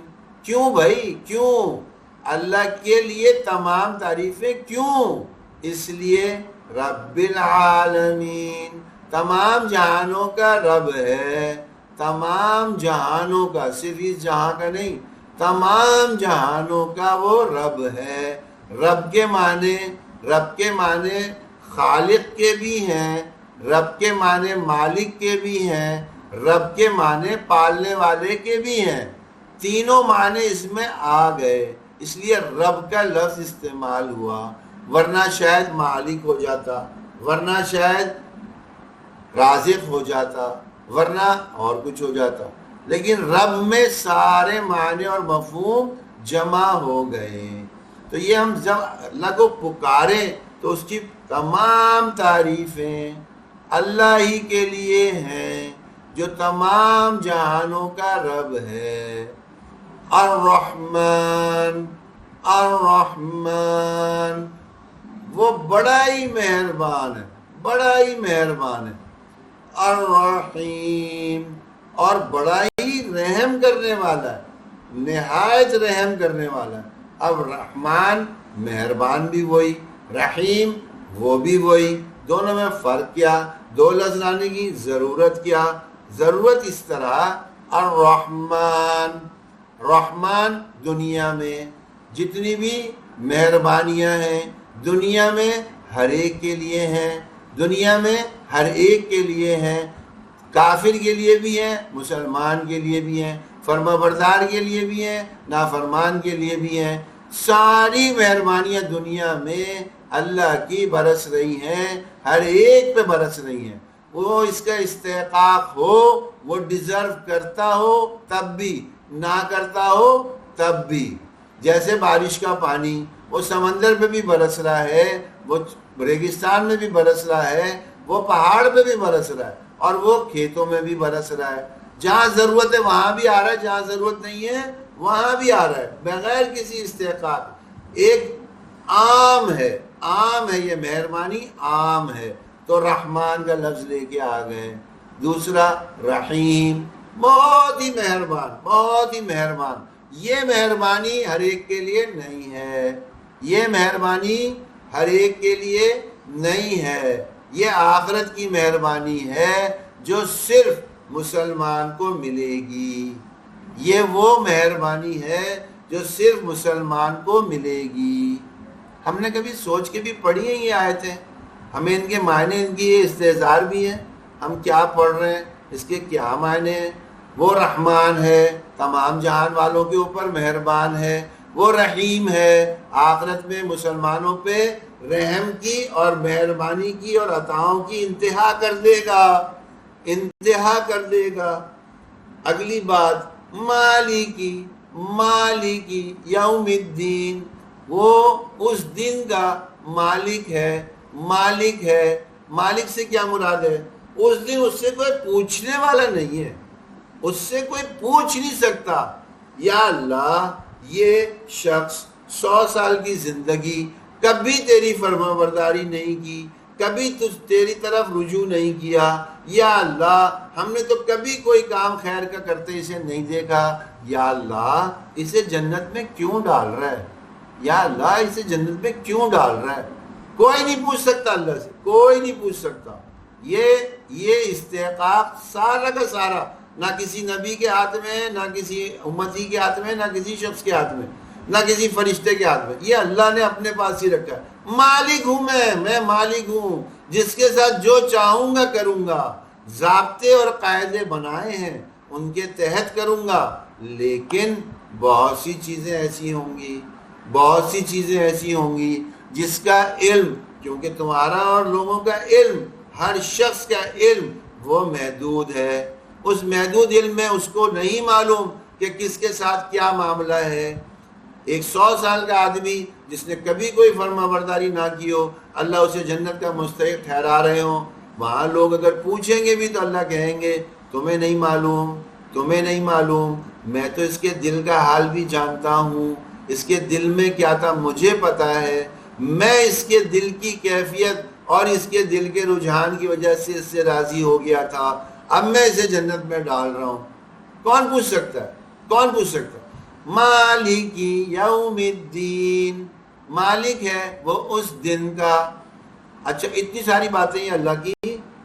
کیوں بھائی کیوں؟ اللہ کے لیے تمام تعریفیں کیوں؟ اس لیے رب العالمین، تمام جہانوں کا رب ہے، تمام جہانوں کا، صرف اس جہاں کا نہیں، تمام جہانوں کا وہ رب ہے۔ رب کے معنی خالق کے بھی ہیں، رب کے معنی مالک کے بھی ہیں، رب کے معنی پالنے والے کے بھی ہیں، تینوں معنی اس میں آ گئے، اس لیے رب کا لفظ استعمال ہوا، ورنہ شاید مالک ہو جاتا، ورنہ شاید رازق ہو جاتا، ورنہ اور کچھ ہو جاتا، لیکن رب میں سارے معنی اور مفہوم جمع ہو گئے۔ تو یہ ہم جب اللہ کو پکاریں تو اس کی تمام تعریفیں اللہ ہی کے لیے ہیں جو تمام جہانوں کا رب ہے۔ الرحمن، الرحمن، وہ بڑا ہی مہربان ہے، بڑا ہی مہربان ہے۔ الرحیم، اور بڑا ہی رحم کرنے والا ہے، نہایت رحم کرنے والا ہے۔ اب رحمان مہربان بھی وہی، رحیم وہ بھی وہی، دونوں میں فرق کیا؟ دو لفظ لانے کی ضرورت کیا؟ ضرورت اس طرح، الرحمن، رحمان دنیا میں جتنی بھی مہربانیاں ہیں دنیا میں ہر ایک کے لیے ہیں، دنیا میں ہر ایک کے لیے ہیں، کافر کے لیے بھی ہیں، مسلمان کے لیے بھی ہیں، فرما بردار کے لیے بھی ہیں، نافرمان کے لیے بھی ہیں۔ ساری مہربانیاں دنیا میں اللہ کی برس رہی ہیں، ہر ایک پہ برس رہی ہیں، وہ اس کا استحقاق ہو، وہ ڈیزرو کرتا ہو تب بھی، نہ کرتا ہو تب بھی۔ جیسے بارش کا پانی وہ سمندر پہ بھی برس رہا ہے، وہ ریگستان میں بھی برس رہا ہے، وہ پہاڑ پہ بھی برس رہا ہے، اور وہ کھیتوں میں بھی برس رہا ہے۔ جہاں ضرورت ہے وہاں بھی آ رہا ہے، جہاں ضرورت نہیں ہے وہاں بھی آ رہا ہے، بغیر کسی استحقاق۔ ایک عام ہے، عام ہے، یہ مہربانی عام ہے، تو رحمان کا لفظ لے کے آ گئے۔ دوسرا رحیم، بہت ہی مہربان، بہت ہی مہربان۔ یہ مہربانی ہر ایک کے لیے نہیں ہے، یہ مہربانی ہر ایک کے لیے نہیں ہے، یہ آخرت کی مہربانی ہے جو صرف مسلمان کو ملے گی، یہ وہ مہربانی ہے جو صرف مسلمان کو ملے گی۔ ہم نے کبھی سوچ کے بھی پڑھی ہیں یہ آیتیں؟ ہمیں ان کے معنی، ان کی یہ استحضار بھی ہے، ہم کیا پڑھ رہے ہیں، اس کے کیا معنی ہیں؟ وہ رحمان ہے، تمام جہان والوں کے اوپر مہربان ہے، وہ رحیم ہے، آخرت میں مسلمانوں پہ رحم کی اور مہربانی کی اور عطاؤں کی انتہا کر دے گا، انتہا کر دے گا۔ اگلی بات، مالکی، مالکی یوم الدین، وہ اس دن کا مالک ہے، مالک ہے۔ مالک سے کیا مراد ہے؟ اس دن اس سے کوئی پوچھنے والا نہیں ہے، اس سے کوئی پوچھ نہیں سکتا یا اللہ یہ شخص 100 سال کی زندگی کبھی تیری فرما برداری نہیں کی، کبھی تیری طرف رجوع نہیں کیا، یا اللہ ہم نے تو کبھی کوئی کام خیر کا کرتے اسے نہیں دیکھا، یا اللہ اسے جنت میں کیوں ڈال رہا ہے، یا اللہ اسے جنت میں کیوں ڈال رہا ہے؟ کوئی نہیں پوچھ سکتا اللہ سے، کوئی نہیں پوچھ سکتا۔ یہ استحقاق سارا کا سارا نہ کسی نبی کے ہاتھ میں، نہ کسی امتی کے ہاتھ میں، نہ کسی شخص کے ہاتھ میں، نہ کسی فرشتے کے ہاتھ میں، یہ اللہ نے اپنے پاس ہی رکھا ہے۔ مالک ہوں میں مالک ہوں، جس کے ساتھ جو چاہوں گا کروں گا، ضابطے اور قاعدے بنائے ہیں ان کے تحت کروں گا، لیکن بہت سی چیزیں ایسی ہوں گی، بہت سی چیزیں ایسی ہوں گی جس کا علم، کیونکہ تمہارا اور لوگوں کا علم، ہر شخص کا علم وہ محدود ہے، اس محدود علم میں اس کو نہیں معلوم کہ کس کے ساتھ کیا معاملہ ہے۔ ایک 100 سال کا آدمی جس نے کبھی کوئی فرما برداری نہ کی ہو، اللہ اسے جنت کا مستحق ٹھہرا رہے ہوں، وہاں لوگ اگر پوچھیں گے بھی تو اللہ کہیں گے تمہیں نہیں معلوم، تمہیں نہیں معلوم، میں تو اس کے دل کا حال بھی جانتا ہوں، اس کے دل میں کیا تھا مجھے پتا ہے، میں اس کے دل کی کیفیت اور اس کے دل کے رجحان کی وجہ سے اس سے راضی ہو گیا تھا، اب میں اسے جنت میں ڈال رہا ہوں۔ کون پوچھ سکتا ہے؟ کون پوچھ سکتا ہے؟ مالک یوم الدین، مالک ہے وہ اس دن کا۔ اچھا اتنی ساری باتیں یہ اللہ کی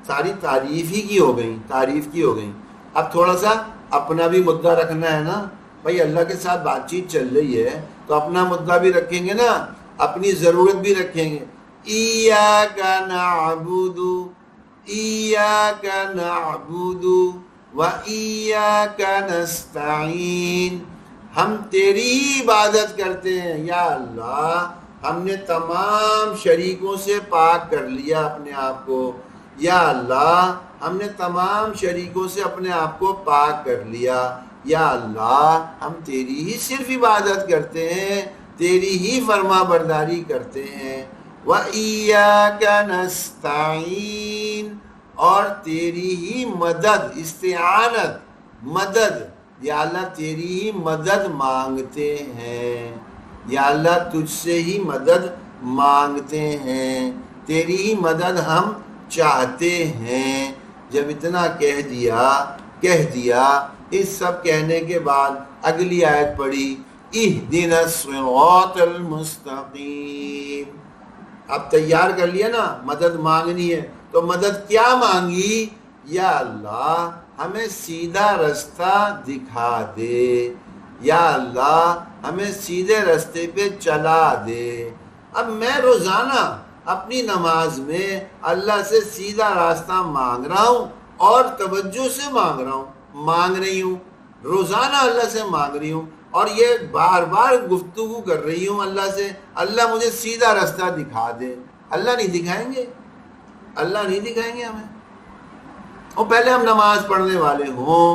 ساری تعریف ہی کی ہو گئیں، تعریف کی ہو گئیں۔ اب تھوڑا سا اپنا بھی مدعا رکھنا ہے نا بھائی، اللہ کے ساتھ بات چیت چل رہی ہے تو اپنا مدعا بھی رکھیں گے نا، اپنی ضرورت بھی رکھیں گے۔ ایاک نعبد ایاک نعبد و ایاک نستعین، ہم تیری ہی عبادت کرتے ہیں یا اللہ، ہم نے تمام شریکوں سے پاک کر لیا اپنے آپ کو، یا اللہ ہم نے تمام شریکوں سے اپنے آپ کو پاک کر لیا، یا اللہ ہم تیری ہی صرف عبادت کرتے ہیں، تیری ہی فرما برداری کرتے ہیں۔ وَإِيَّاكَ نَسْتَعِينُ، اور تیری ہی مدد، استعانت، مدد، یا اللہ تیری ہی مدد مانگتے ہیں، یا اللہ تجھ سے ہی مدد مانگتے ہیں، تیری ہی مدد ہم چاہتے ہیں۔ جب اتنا کہہ دیا، اس سب کہنے کے بعد اگلی آیت پڑھی، اہدنا الصراط المستقیم۔ اب تیار کر لیا نا، مدد مانگنی ہے تو مدد کیا مانگی؟ یا اللہ ہمیں سیدھا رستہ دکھا دے، یا اللہ ہمیں سیدھے رستے پہ چلا دے۔ اب میں روزانہ اپنی نماز میں اللہ سے سیدھا راستہ مانگ رہا ہوں اور توجہ سے مانگ رہی ہوں، روزانہ اللہ سے مانگ رہی ہوں، اور یہ بار بار گفتگو کر رہی ہوں اللہ سے، اللہ مجھے سیدھا راستہ دکھا دے۔ اللہ نہیں دکھائیں گے، اللہ نہیں دکھائیں گے ہمیں۔ اور پہلے ہم نماز پڑھنے والے ہوں،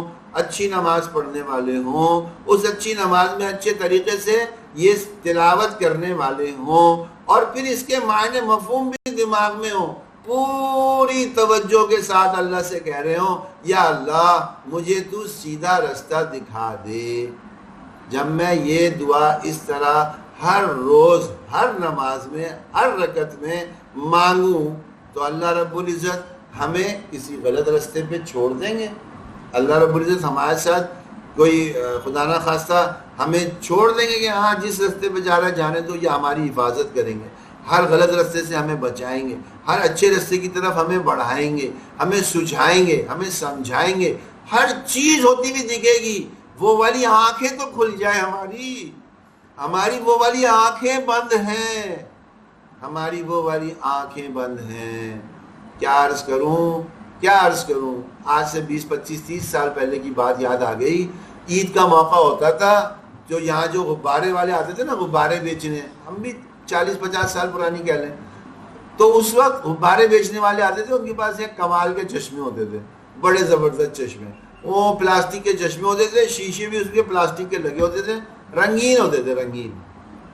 اچھی نماز پڑھنے والے ہوں، اس اچھی نماز میں اچھے طریقے سے یہ تلاوت کرنے والے ہوں، اور پھر اس کے معنی مفہوم بھی دماغ میں ہوں، پوری توجہ کے ساتھ اللہ سے کہہ رہے ہوں یا اللہ مجھے تو سیدھا رستہ دکھا دے۔ جب میں یہ دعا اس طرح ہر روز، ہر نماز میں، ہر رکعت میں مانگوں تو اللہ رب العزت ہمیں کسی غلط رستے پہ چھوڑ دیں گے؟ اللہ رب العزت ہمارے ساتھ کوئی خدا نہ خواستہ ہمیں چھوڑ دیں گے کہ ہاں جس رستے پہ جا رہا ہے جانے تو، یہ ہماری حفاظت کریں گے، ہر غلط رستے سے ہمیں بچائیں گے، ہر اچھے رستے کی طرف ہمیں بڑھائیں گے، ہمیں سجھائیں گے، ہمیں سمجھائیں گے، ہر چیز ہوتی بھی دکھے گی۔ وہ والی آنکھیں تو کھل جائیں، ہماری وہ والی آنکھیں بند ہیں، ہماری وہ والی آنکھیں بند ہیں۔ کیا عرض کروں، آج سے 20-25-30 سال پہلے کی بات یاد آ گئی۔ عید کا موقع ہوتا تھا، جو یہاں جو غبارے والے آتے تھے نا غبارے بیچنے، ہم بھی 40-50 سال پرانی کہہ لیں، تو اس وقت غبارے بیچنے والے آتے تھے، ان کے پاس ایک کمال کے چشمے ہوتے تھے، بڑے زبردست چشمے، وہ پلاسٹک کے چشمے ہوتے تھے، شیشے بھی اس کے پلاسٹک کے لگے ہوتے تھے، رنگین ہوتے تھے، رنگین،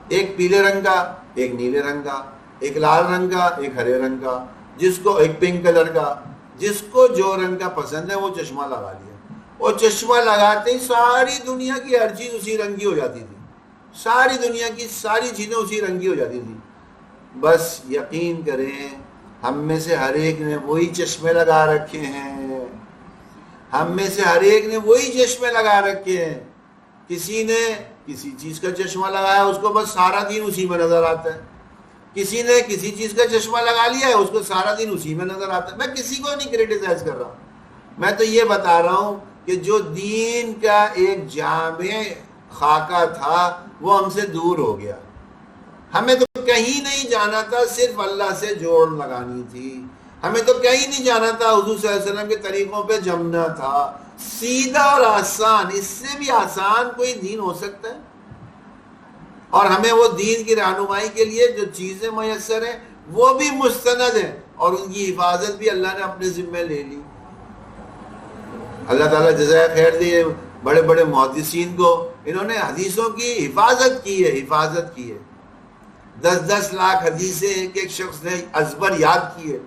ایک پیلے رنگ کا، ایک نیلے رنگ کا، ایک لال رنگ کا، ایک ہرے رنگ کا، جس کو ایک پنک کلر کا، جس کو جو رنگ کا پسند ہے وہ چشمہ لگا لیا۔ وہ چشمہ لگاتے ہی ساری دنیا کی ہر چیز اسی رنگ کی ہو جاتی تھی، ساری دنیا کی ساری چیزیں اسی رنگ کی ہو جاتی تھی. بس یقین کریں ہم میں سے ہر ایک نے وہی چشمے لگا رکھے ہیں، ہم میں سے ہر ایک نے وہی چشمے لگا رکھے ہیں. کسی نے کسی چیز کا چشمہ لگایا، اس کو بس سارا دن اسی میں نظر آتا ہے. کسی نے کسی چیز کا چشمہ لگا لیا ہے، اس کو سارا دن اسی میں نظر آتا ہے. میں کسی کو نہیں کریٹیسائز کر رہا، میں تو یہ بتا رہا ہوں کہ جو دین کا ایک جامع خاکہ تھا وہ ہم سے دور ہو گیا. ہمیں تو کہیں نہیں جانا تھا، صرف اللہ سے جوڑ لگانی تھی. ہمیں تو کہیں نہیں جانا تھا، حضور صلی اللہ علیہ وسلم کے طریقوں پہ جمنا تھا. سیدھا اور آسان، اس سے بھی آسان کوئی دین ہو سکتا ہے؟ اور ہمیں وہ دین کی رہنمائی کے لیے جو چیزیں میسر ہیں وہ بھی مستند ہیں، اور ان کی حفاظت بھی اللہ نے اپنے ذمہ لے لی. اللہ تعالیٰ جزائے خیر دے بڑے بڑے محدثین کو، انہوں نے حدیثوں کی حفاظت کی ہے، حفاظت کی ہے. 10 لاکھ حدیثیں ایک ایک شخص نے ازبر یاد کی ہے،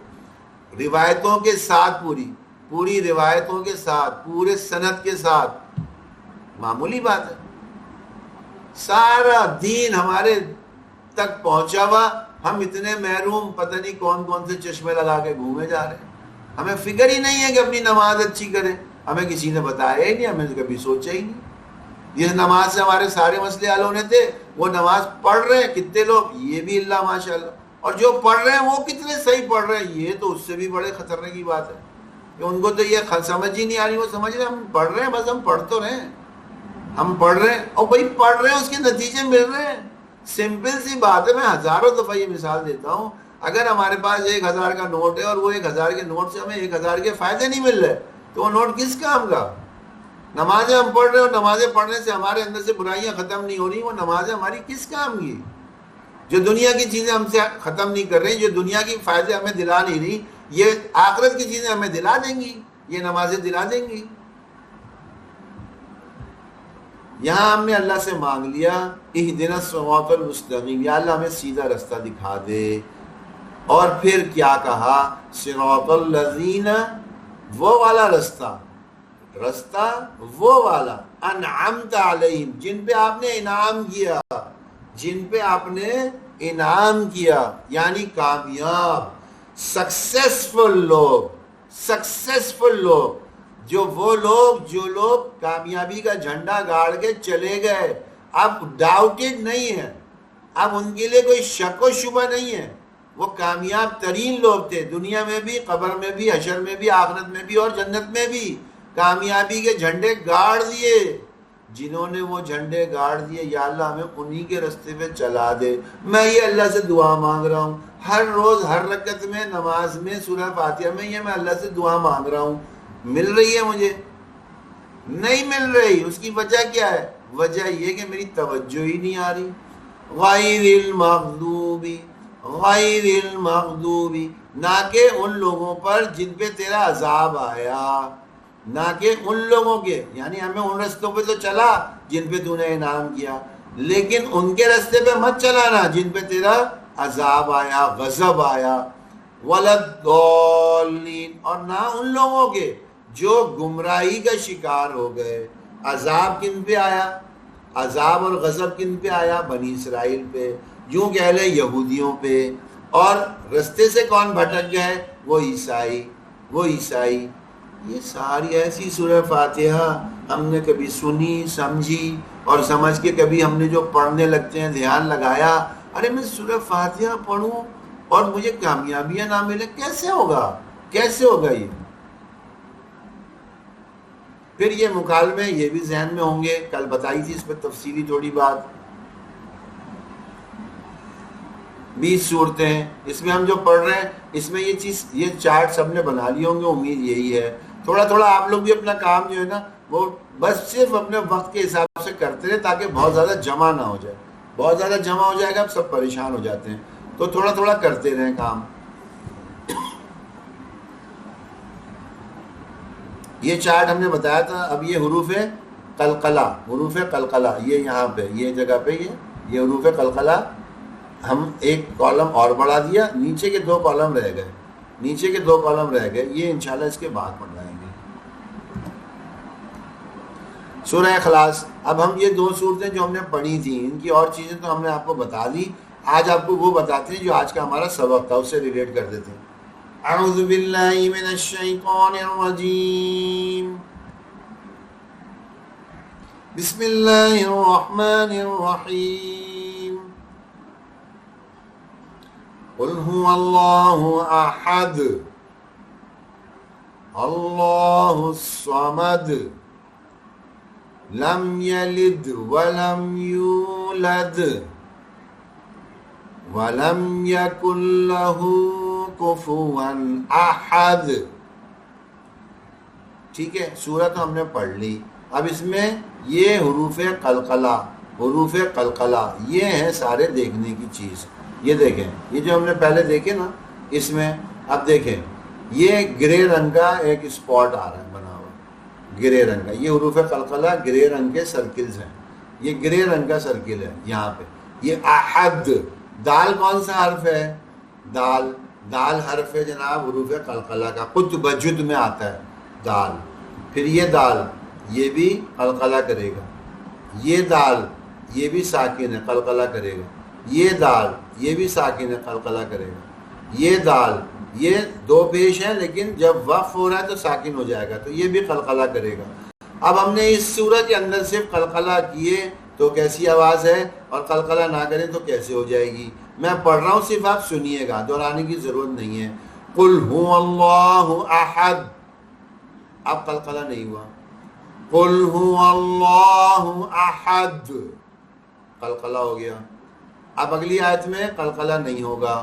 روایتوں کے ساتھ، پوری روایتوں کے ساتھ، پورے سند کے ساتھ. معمولی بات ہے، سارا دین ہمارے تک پہنچا ہوا، ہم اتنے محروم پتہ نہیں کون کون سے چشمے لگا کے گھومے جا رہے ہیں. ہمیں فکر ہی نہیں ہے کہ اپنی نماز اچھی کریں، ہمیں کسی نے بتایا ہی نہیں، ہمیں کبھی سوچا ہی نہیں. جس نماز سے ہمارے سارے مسئلے حل ہونے تھے وہ نماز پڑھ رہے ہیں کتنے لوگ، یہ بھی اللہ ماشاءاللہ. اور جو پڑھ رہے ہیں وہ کتنے صحیح پڑھ رہے ہیں، یہ تو اس سے بھی بڑے خطرنے کی بات ہے کہ ان کو تو یہ سمجھ ہی نہیں آ رہی. وہ سمجھ رہے ہیں ہم پڑھ رہے ہیں، بس ہم پڑھ تو رہے ہیں، ہم پڑھ رہے ہیں، اور بھائی پڑھ رہے ہیں اس کے نتیجے مل رہے ہیں. سمپل سی بات ہے. میں ہزاروں دفعہ یہ مثال دیتا ہوں، اگر ہمارے پاس 1000 کا نوٹ ہے اور وہ 1000 کے نوٹ سے ہمیں 1000 کے فائدے نہیں مل رہے تو وہ نوٹ کس کام کا؟ نمازیں ہم پڑھ رہے ہیں اور نمازیں پڑھنے سے ہمارے اندر سے برائیاں ختم نہیں ہو رہی، وہ نمازیں ہماری کس کام کی؟ جو دنیا کی چیزیں ہم سے ختم نہیں کر رہی، جو دنیا کی فائدے ہمیں دلا نہیں رہی، یہ آخرت کی چیزیں ہمیں دلا دیں گی، یہ نمازیں دلا دیں گی. یہاں ہم نے اللہ سے مانگ لیا اہدنا الصراط المستقیم، یا اللہ ہمیں سیدھا رستہ دکھا دے. اور پھر کیا کہا؟ صراط الذین، وہ والا رستہ وہ والا، انعمت علیہم، جن پہ آپ نے انعام کیا، جن پہ آپ نے انعام کیا، یعنی کامیاب سکسیسفل لوگ، جو لوگ کامیابی کا جھنڈا گاڑ کے چلے گئے، اب ڈاؤٹڈ نہیں ہے، اب ان کے لیے کوئی شک و شبہ نہیں ہے. وہ کامیاب ترین لوگ تھے، دنیا میں بھی، قبر میں بھی، حشر میں بھی، آخرت میں بھی اور جنت میں بھی. کامیابی کے جھنڈے گاڑ دیے. جنہوں نے وہ جھنڈے گاڑ دیے، یا اللہ ہمیں انہی کے رستے پہ چلا دے. میں یہ اللہ سے دعا مانگ رہا ہوں ہر روز، ہر رکعت میں، نماز میں، سورہ فاتحہ میں، یہ میں اللہ سے دعا مانگ رہا ہوں. مل رہی ہے مجھے؟ نہیں مل رہی. اس کی وجہ کیا ہے؟ وجہ یہ کہ میری توجہ ہی نہیں آ رہی. غیر المغضوبی، نہ کہ ان لوگوں پر جن پہ تیرا عذاب آیا، نہ کہ ان لوگوں کے، یعنی ہمیں ان رستوں پہ تو چلا جن پہ تو نے انعام کیا، لیکن ان کے رستے پہ مت چلانا جن پہ تیرا عذاب آیا، غضب آیا. وَلَضَّالِّينَ، اور نہ ان لوگوں کے جو گمراہی کا شکار ہو گئے. عذاب کن پہ آیا؟ عذاب اور غضب کن پہ آیا؟ بنی اسرائیل پہ، یوں کہہ لیں یہودیوں پہ. اور رستے سے کون بھٹک گئے؟ وہ عیسائی. یہ ساری ایسی سورہ فاتحہ ہم نے کبھی سنی، سمجھی، اور سمجھ کے کبھی ہم نے جو پڑھنے لگتے ہیں دھیان لگایا، ارے میں سورہ فاتحہ پڑھوں اور مجھے کامیابیاں نہ ملے، کیسے ہوگا یہ؟ پھر یہ مکالمے یہ بھی ذہن میں ہوں گے، کل بتائی تھی اس پہ تفصیلی تھوڑی بات. 20 صورتیں ہیں، اس میں ہم جو پڑھ رہے ہیں، اس میں یہ چارٹ سب نے بنا لیے ہوں گے، امید یہی ہے. تھوڑا تھوڑا آپ لوگ بھی اپنا کام جو ہے نا وہ بس صرف اپنے وقت کے حساب سے کرتے رہے، تاکہ بہت زیادہ جمع نہ ہو جائے. بہت زیادہ جمع ہو جائے گا اب سب پریشان ہو جاتے ہیں، تو تھوڑا تھوڑا کرتے رہیں کام. یہ چارٹ ہم نے بتایا تھا. اب یہ حروف قلقلہ، یہ یہاں پہ، یہ جگہ پہ، یہ حروف قلقلہ ہم ایک کالم اور بڑھا دیا، نیچے کے 2 کالم رہ گئے، یہ انشاءاللہ اس کے بعد پڑھائیں گے. سورہ اخلاص. اب ہم یہ 2 صورتیں جو ہم نے پڑھی تھیں ان کی اور چیزیں تو ہم نے آپ کو بتا دی. آج آپ کو وہ بتاتے ہیں جو آج کا ہمارا سبق تھا، اس سے ریلیٹ کر دیتے ہیں. اعوذ باللہ من الشیطان الرجیم، بسم اللہ الرحمن الرحیم. قل هو اللہ احد اللہ الصمد لم یلد ولم یولد وَلَمْ يَكُنْ لَهُ كُفُوًا أَحَدٌ. ٹھیک ہے، سورہ تو ہم نے پڑھ لی. اب اس میں یہ حروف قلقلہ یہ ہیں سارے دیکھنے کی چیز. یہ دیکھیں، یہ جو ہم نے پہلے دیکھے نا، اس میں اب دیکھیں یہ گرے رنگ کا ایک اسپاٹ آ رہا ہے بنا ہوا، گرے رنگ کا. یہ حروف قلقلہ گرے رنگ کے سرکلز ہیں. یہ گرے رنگ کا سرکل ہے یہاں پہ. یہ احد، دال کون سا حرف ہے؟ دال حرف ہے جناب حروف قلقلہ کا. قطب جد میں آتا ہے دال. پھر یہ دال یہ بھی قلقلہ کرے گا. یہ دال یہ بھی ساکن ہے، قلقلہ کرے گا. یہ دال یہ بھی ساکن ہے، قلقلہ کرے گا. یہ دال یہ 2 پیش ہیں لیکن جب وقف ہو رہا ہے تو ساکن ہو جائے گا، تو یہ بھی قلقلہ کرے گا. اب ہم نے اس سورہ کے اندر صرف قلقلہ کیے تو کیسی آواز ہے، اور قلقلہ نہ کریں تو کیسے ہو جائے گی. میں پڑھ رہا ہوں، صرف آپ سنیے گا، دہرانے کی ضرورت نہیں ہے. قل هو اللہ احد، اب قلقلہ نہیں ہوا. قل هو اللہ احد، قلقلہ ہو گیا. اب اگلی آیت میں قلقلہ نہیں ہوگا.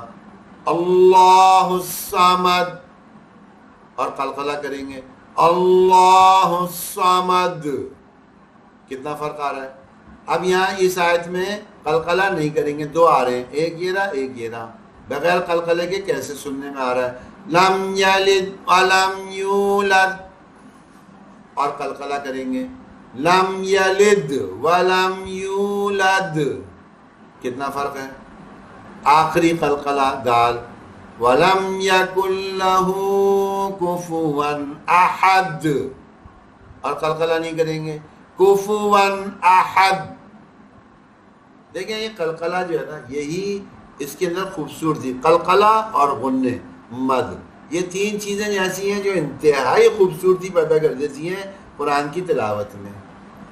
اللہ الصمد، اور قلقلہ کریں گے اللہ الصمد. کتنا فرق آ رہا ہے. اب یہاں اس آیت میں قلقلہ نہیں کریں گے، 2 آ رہے ہیں، ایک یہ رہا ایک یہ رہا. بغیر قلقلے کے کیسے سننے میں آ رہا ہے. لم یلد ولم یولد، اور قلقلہ کریں گے لم یلد ولم یولد. کتنا فرق ہے. آخری قلقلہ دال. ولم یکن لہ کفوا احد، اور قلقلہ نہیں کریں گے کفوا احد. دیکھیں یہ قلقلہ جو ہے نا، یہی اس کے اندر خوبصورتی. قلقلہ اور غنّے مد، یہ 3 چیزیں ایسی ہیں جو انتہائی خوبصورتی پیدا کر دیتی ہیں قرآن کی تلاوت میں.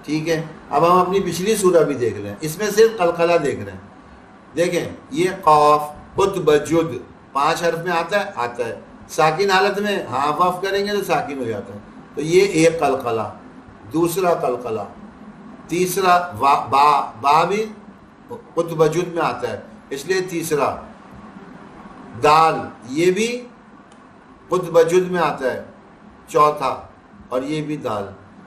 ٹھیک ہے، اب ہم اپنی پچھلی سورہ بھی دیکھ لیں، اس میں صرف قلقلہ دیکھ رہے ہیں. دیکھیں یہ قاف قطب جد 5 حرف میں آتا ہے. ساکن حالت میں ہاں وقف کریں گے تو ساکن ہو جاتا ہے. تو یہ ایک قلقلہ. دوسرا قلقلہ. تیسرا با بھی قطب جد میں آتا ہے، اس لیے تیسرا. دال یہ بھی قطب جد میں آتا ہے، چوتھا. اور یہ بھی دال.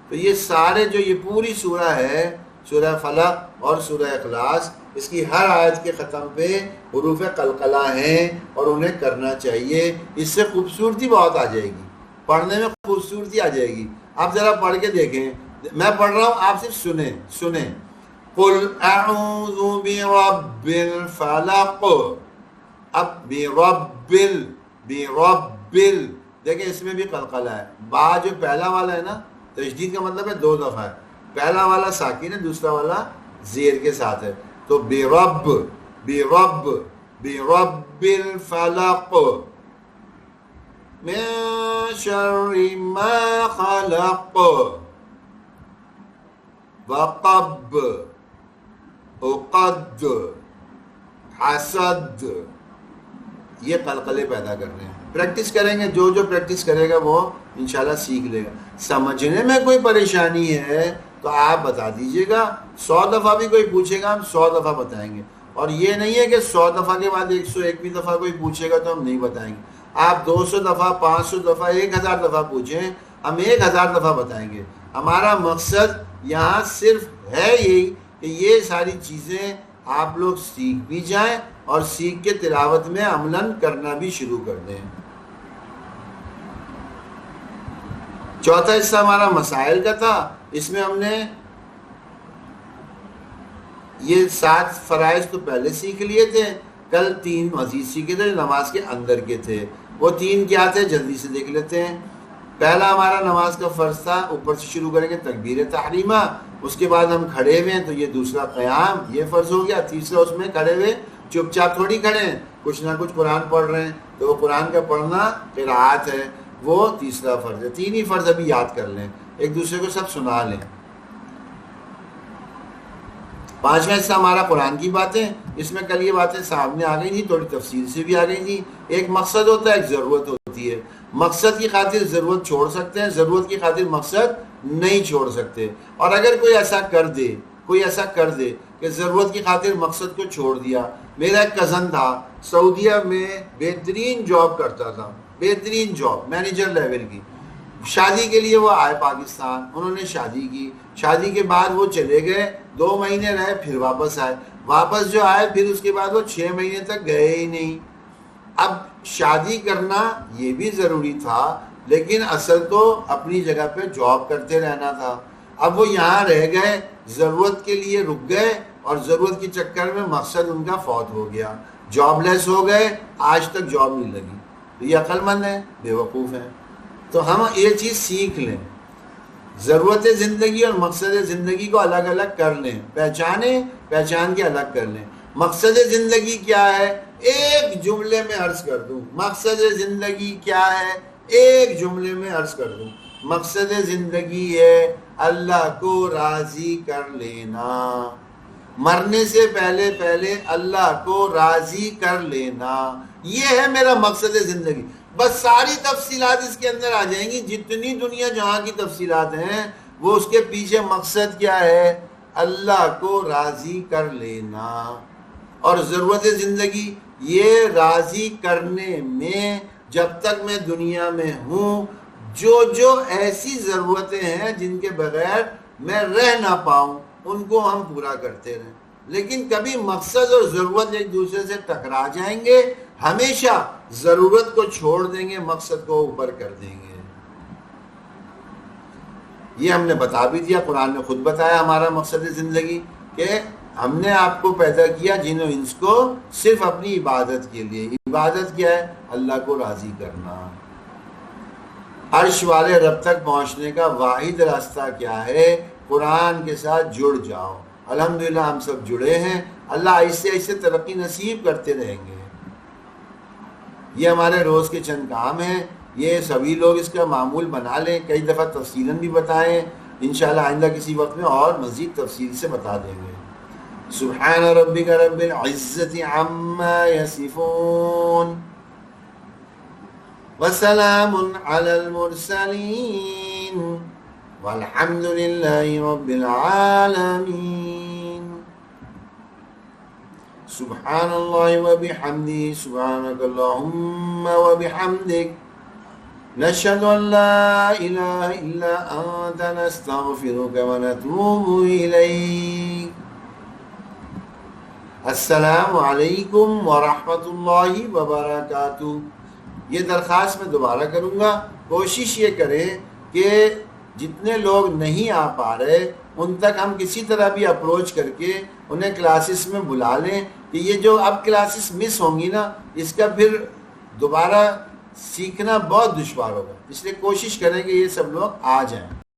تو یہ سارے جو یہ پوری سورہ ہے، سورہ فلق اور سورہ اخلاص، اس کی ہر آیت کے ختم پہ حروف قلقلہ ہیں اور انہیں کرنا چاہیے. اس سے خوبصورتی بہت آ جائے گی، پڑھنے میں خوبصورتی آ جائے گی. آپ ذرا پڑھ کے دیکھیں، میں پڑھ رہا ہوں آپ صرف سنیں. قل اعوذ برب الفلق. اب برب دیکھیں اس میں بھی قلقلہ ہے. با جو پہلا والا ہے نا، تشدید کا مطلب ہے 2 دفعہ ہے. پہلا والا ساکن ہے، دوسرا والا زیر کے ساتھ ہے. تو برب الفلق من شر ما خلق وقب عقد حسد. یہ قلقلے پیدا کر رہے ہیں. پریکٹس کریں گے، جو پریکٹس کرے گا وہ انشاءاللہ سیکھ لے گا. سمجھنے میں کوئی پریشانی ہے تو آپ بتا دیجئے گا. 100 دفعہ بھی کوئی پوچھے گا ہم 100 دفعہ بتائیں گے. اور یہ نہیں ہے کہ 100 دفعہ کے بعد 101ویں دفعہ کوئی پوچھے گا تو ہم نہیں بتائیں گے. آپ 200 دفعہ 500 دفعہ 1000 دفعہ پوچھیں، ہم 1000 دفعہ بتائیں گے. ہمارا مقصد یہاں صرف ہے یہی کہ یہ ساری چیزیں آپ لوگ سیکھ بھی جائیں اور سیکھ کے تلاوت میں عملاً کرنا بھی شروع کر دیں. چوتھا حصہ ہمارا مسائل کا تھا. اس میں ہم نے یہ 7 فرائض تو پہلے سیکھ لیے تھے. کل 3 مزید سیکھے تھے، نماز کے اندر کے تھے. وہ 3 کیا تھے جلدی سے دیکھ لیتے ہیں. پہلا ہمارا نماز کا فرض تھا، اوپر سے شروع کریں گے تکبیر تحریمہ، اس کے بعد ہم کھڑے ہوئے ہیں تو یہ دوسرا قیام، یہ فرض ہو گیا۔ تیسرا اس میں کھڑے ہوئے چپ چاپ تھوڑی کھڑے ہیں، کچھ نہ کچھ قرآن پڑھ رہے ہیں، تو وہ قرآن کا پڑھنا قرات ہے، وہ تیسرا فرض ہے۔ تین ہی فرض ابھی یاد کر لیں، ایک دوسرے کو سب سنا لیں۔ پانچواں حصہ ہمارا قرآن کی باتیں، اس میں کل یہ باتیں سامنے آ گئی تھی، تھوڑی تفصیل سے بھی آ گئی تھی۔ ایک مقصد ہوتا ہے، ایک ضرورت ہوتی ہے۔ مقصد کی خاطر ضرورت چھوڑ سکتے ہیں، ضرورت کی خاطر مقصد نہیں چھوڑ سکتے۔ اور اگر کوئی ایسا کر دے کہ ضرورت کی خاطر مقصد کو چھوڑ دیا۔ میرا ایک کزن تھا، سعودیہ میں بہترین جاب کرتا تھا، بہترین جاب، مینیجر لیول کی۔ شادی کے لیے وہ آئے پاکستان، انہوں نے شادی کی، شادی کے بعد وہ چلے گئے، 2 مہینے رہے، پھر واپس آئے۔ واپس جو آئے پھر اس کے بعد وہ 6 مہینے تک گئے ہی نہیں۔ اب شادی کرنا یہ بھی ضروری تھا، لیکن اصل تو اپنی جگہ پہ جاب کرتے رہنا تھا۔ اب وہ یہاں رہ گئے، ضرورت کے لیے رک گئے، اور ضرورت کے چکر میں مقصد ان کا فوت ہو گیا، جاب لیس ہو گئے، آج تک جاب نہیں لگی۔ تو یہ عقل مند ہے، بے وقوف ہے۔ تو ہم یہ چیز سیکھ لیں، ضرورت زندگی اور مقصد زندگی کو الگ الگ کر لیں، پہچان کے الگ کر لیں۔ مقصد زندگی کیا ہے؟ ایک جملے میں عرض کر دوں، مقصد زندگی کیا ہے؟ ایک جملے میں عرض کر دوں، مقصد زندگی ہے اللہ کو راضی کر لینا، مرنے سے پہلے اللہ کو راضی کر لینا، یہ ہے میرا مقصد زندگی۔ بس ساری تفصیلات اس کے اندر آ جائیں گی، جتنی دنیا جہاں کی تفصیلات ہیں وہ اس کے پیچھے مقصد کیا ہے؟ اللہ کو راضی کر لینا۔ اور ضرورت زندگی یہ راضی کرنے میں، جب تک میں دنیا میں ہوں، جو ایسی ضرورتیں ہیں جن کے بغیر میں رہ نہ پاؤں، ان کو ہم پورا کرتے رہیں۔ لیکن کبھی مقصد اور ضرورت ایک دوسرے سے ٹکرا جائیں گے، ہمیشہ ضرورت کو چھوڑ دیں گے، مقصد کو اوپر کر دیں گے۔ یہ ہم نے بتا بھی دیا، قرآن نے خود بتایا ہمارا مقصد زندگی، کہ ہم نے آپ کو پیدا کیا جن و انس کو صرف اپنی عبادت کے لیے۔ عبادت کیا ہے؟ اللہ کو راضی کرنا۔ عرش والے رب تک پہنچنے کا واحد راستہ کیا ہے؟ قرآن کے ساتھ جڑ جاؤ۔ الحمدللہ ہم سب جڑے ہیں، اللہ آہستہ آہستہ ترقی نصیب کرتے رہیں گے۔ یہ ہمارے روز کے چند کام ہیں، یہ سبھی لوگ اس کا معمول بنا لیں، کئی دفعہ تفصیلاً بھی بتائیں، انشاءاللہ آئندہ کسی وقت میں اور مزید تفصیل سے بتا دیں گے۔ سبحان ربک رب العزت عما یصفون وسلام علی المرسلین والحمد للہ رب العالمین۔ سبحان اللہ وبحمدہ، سبحانک اللہم وبحمدک، نشہد ان لا الہ الا انت، نستغفرک ونتوب الیک۔ السلام علیکم ورحمۃ اللہ وبرکاتہ۔ یہ درخواست میں دوبارہ کروں گا، کوشش یہ کریں کہ جتنے لوگ نہیں آ پا رہے ان تک ہم کسی طرح بھی اپروچ کر کے انہیں کلاسز میں بلا لیں، کہ یہ جو اب کلاسز مس ہوں گی نا، اس کا پھر دوبارہ سیکھنا بہت دشوار ہوگا، اس لیے کوشش کریں کہ یہ سب لوگ آ جائیں۔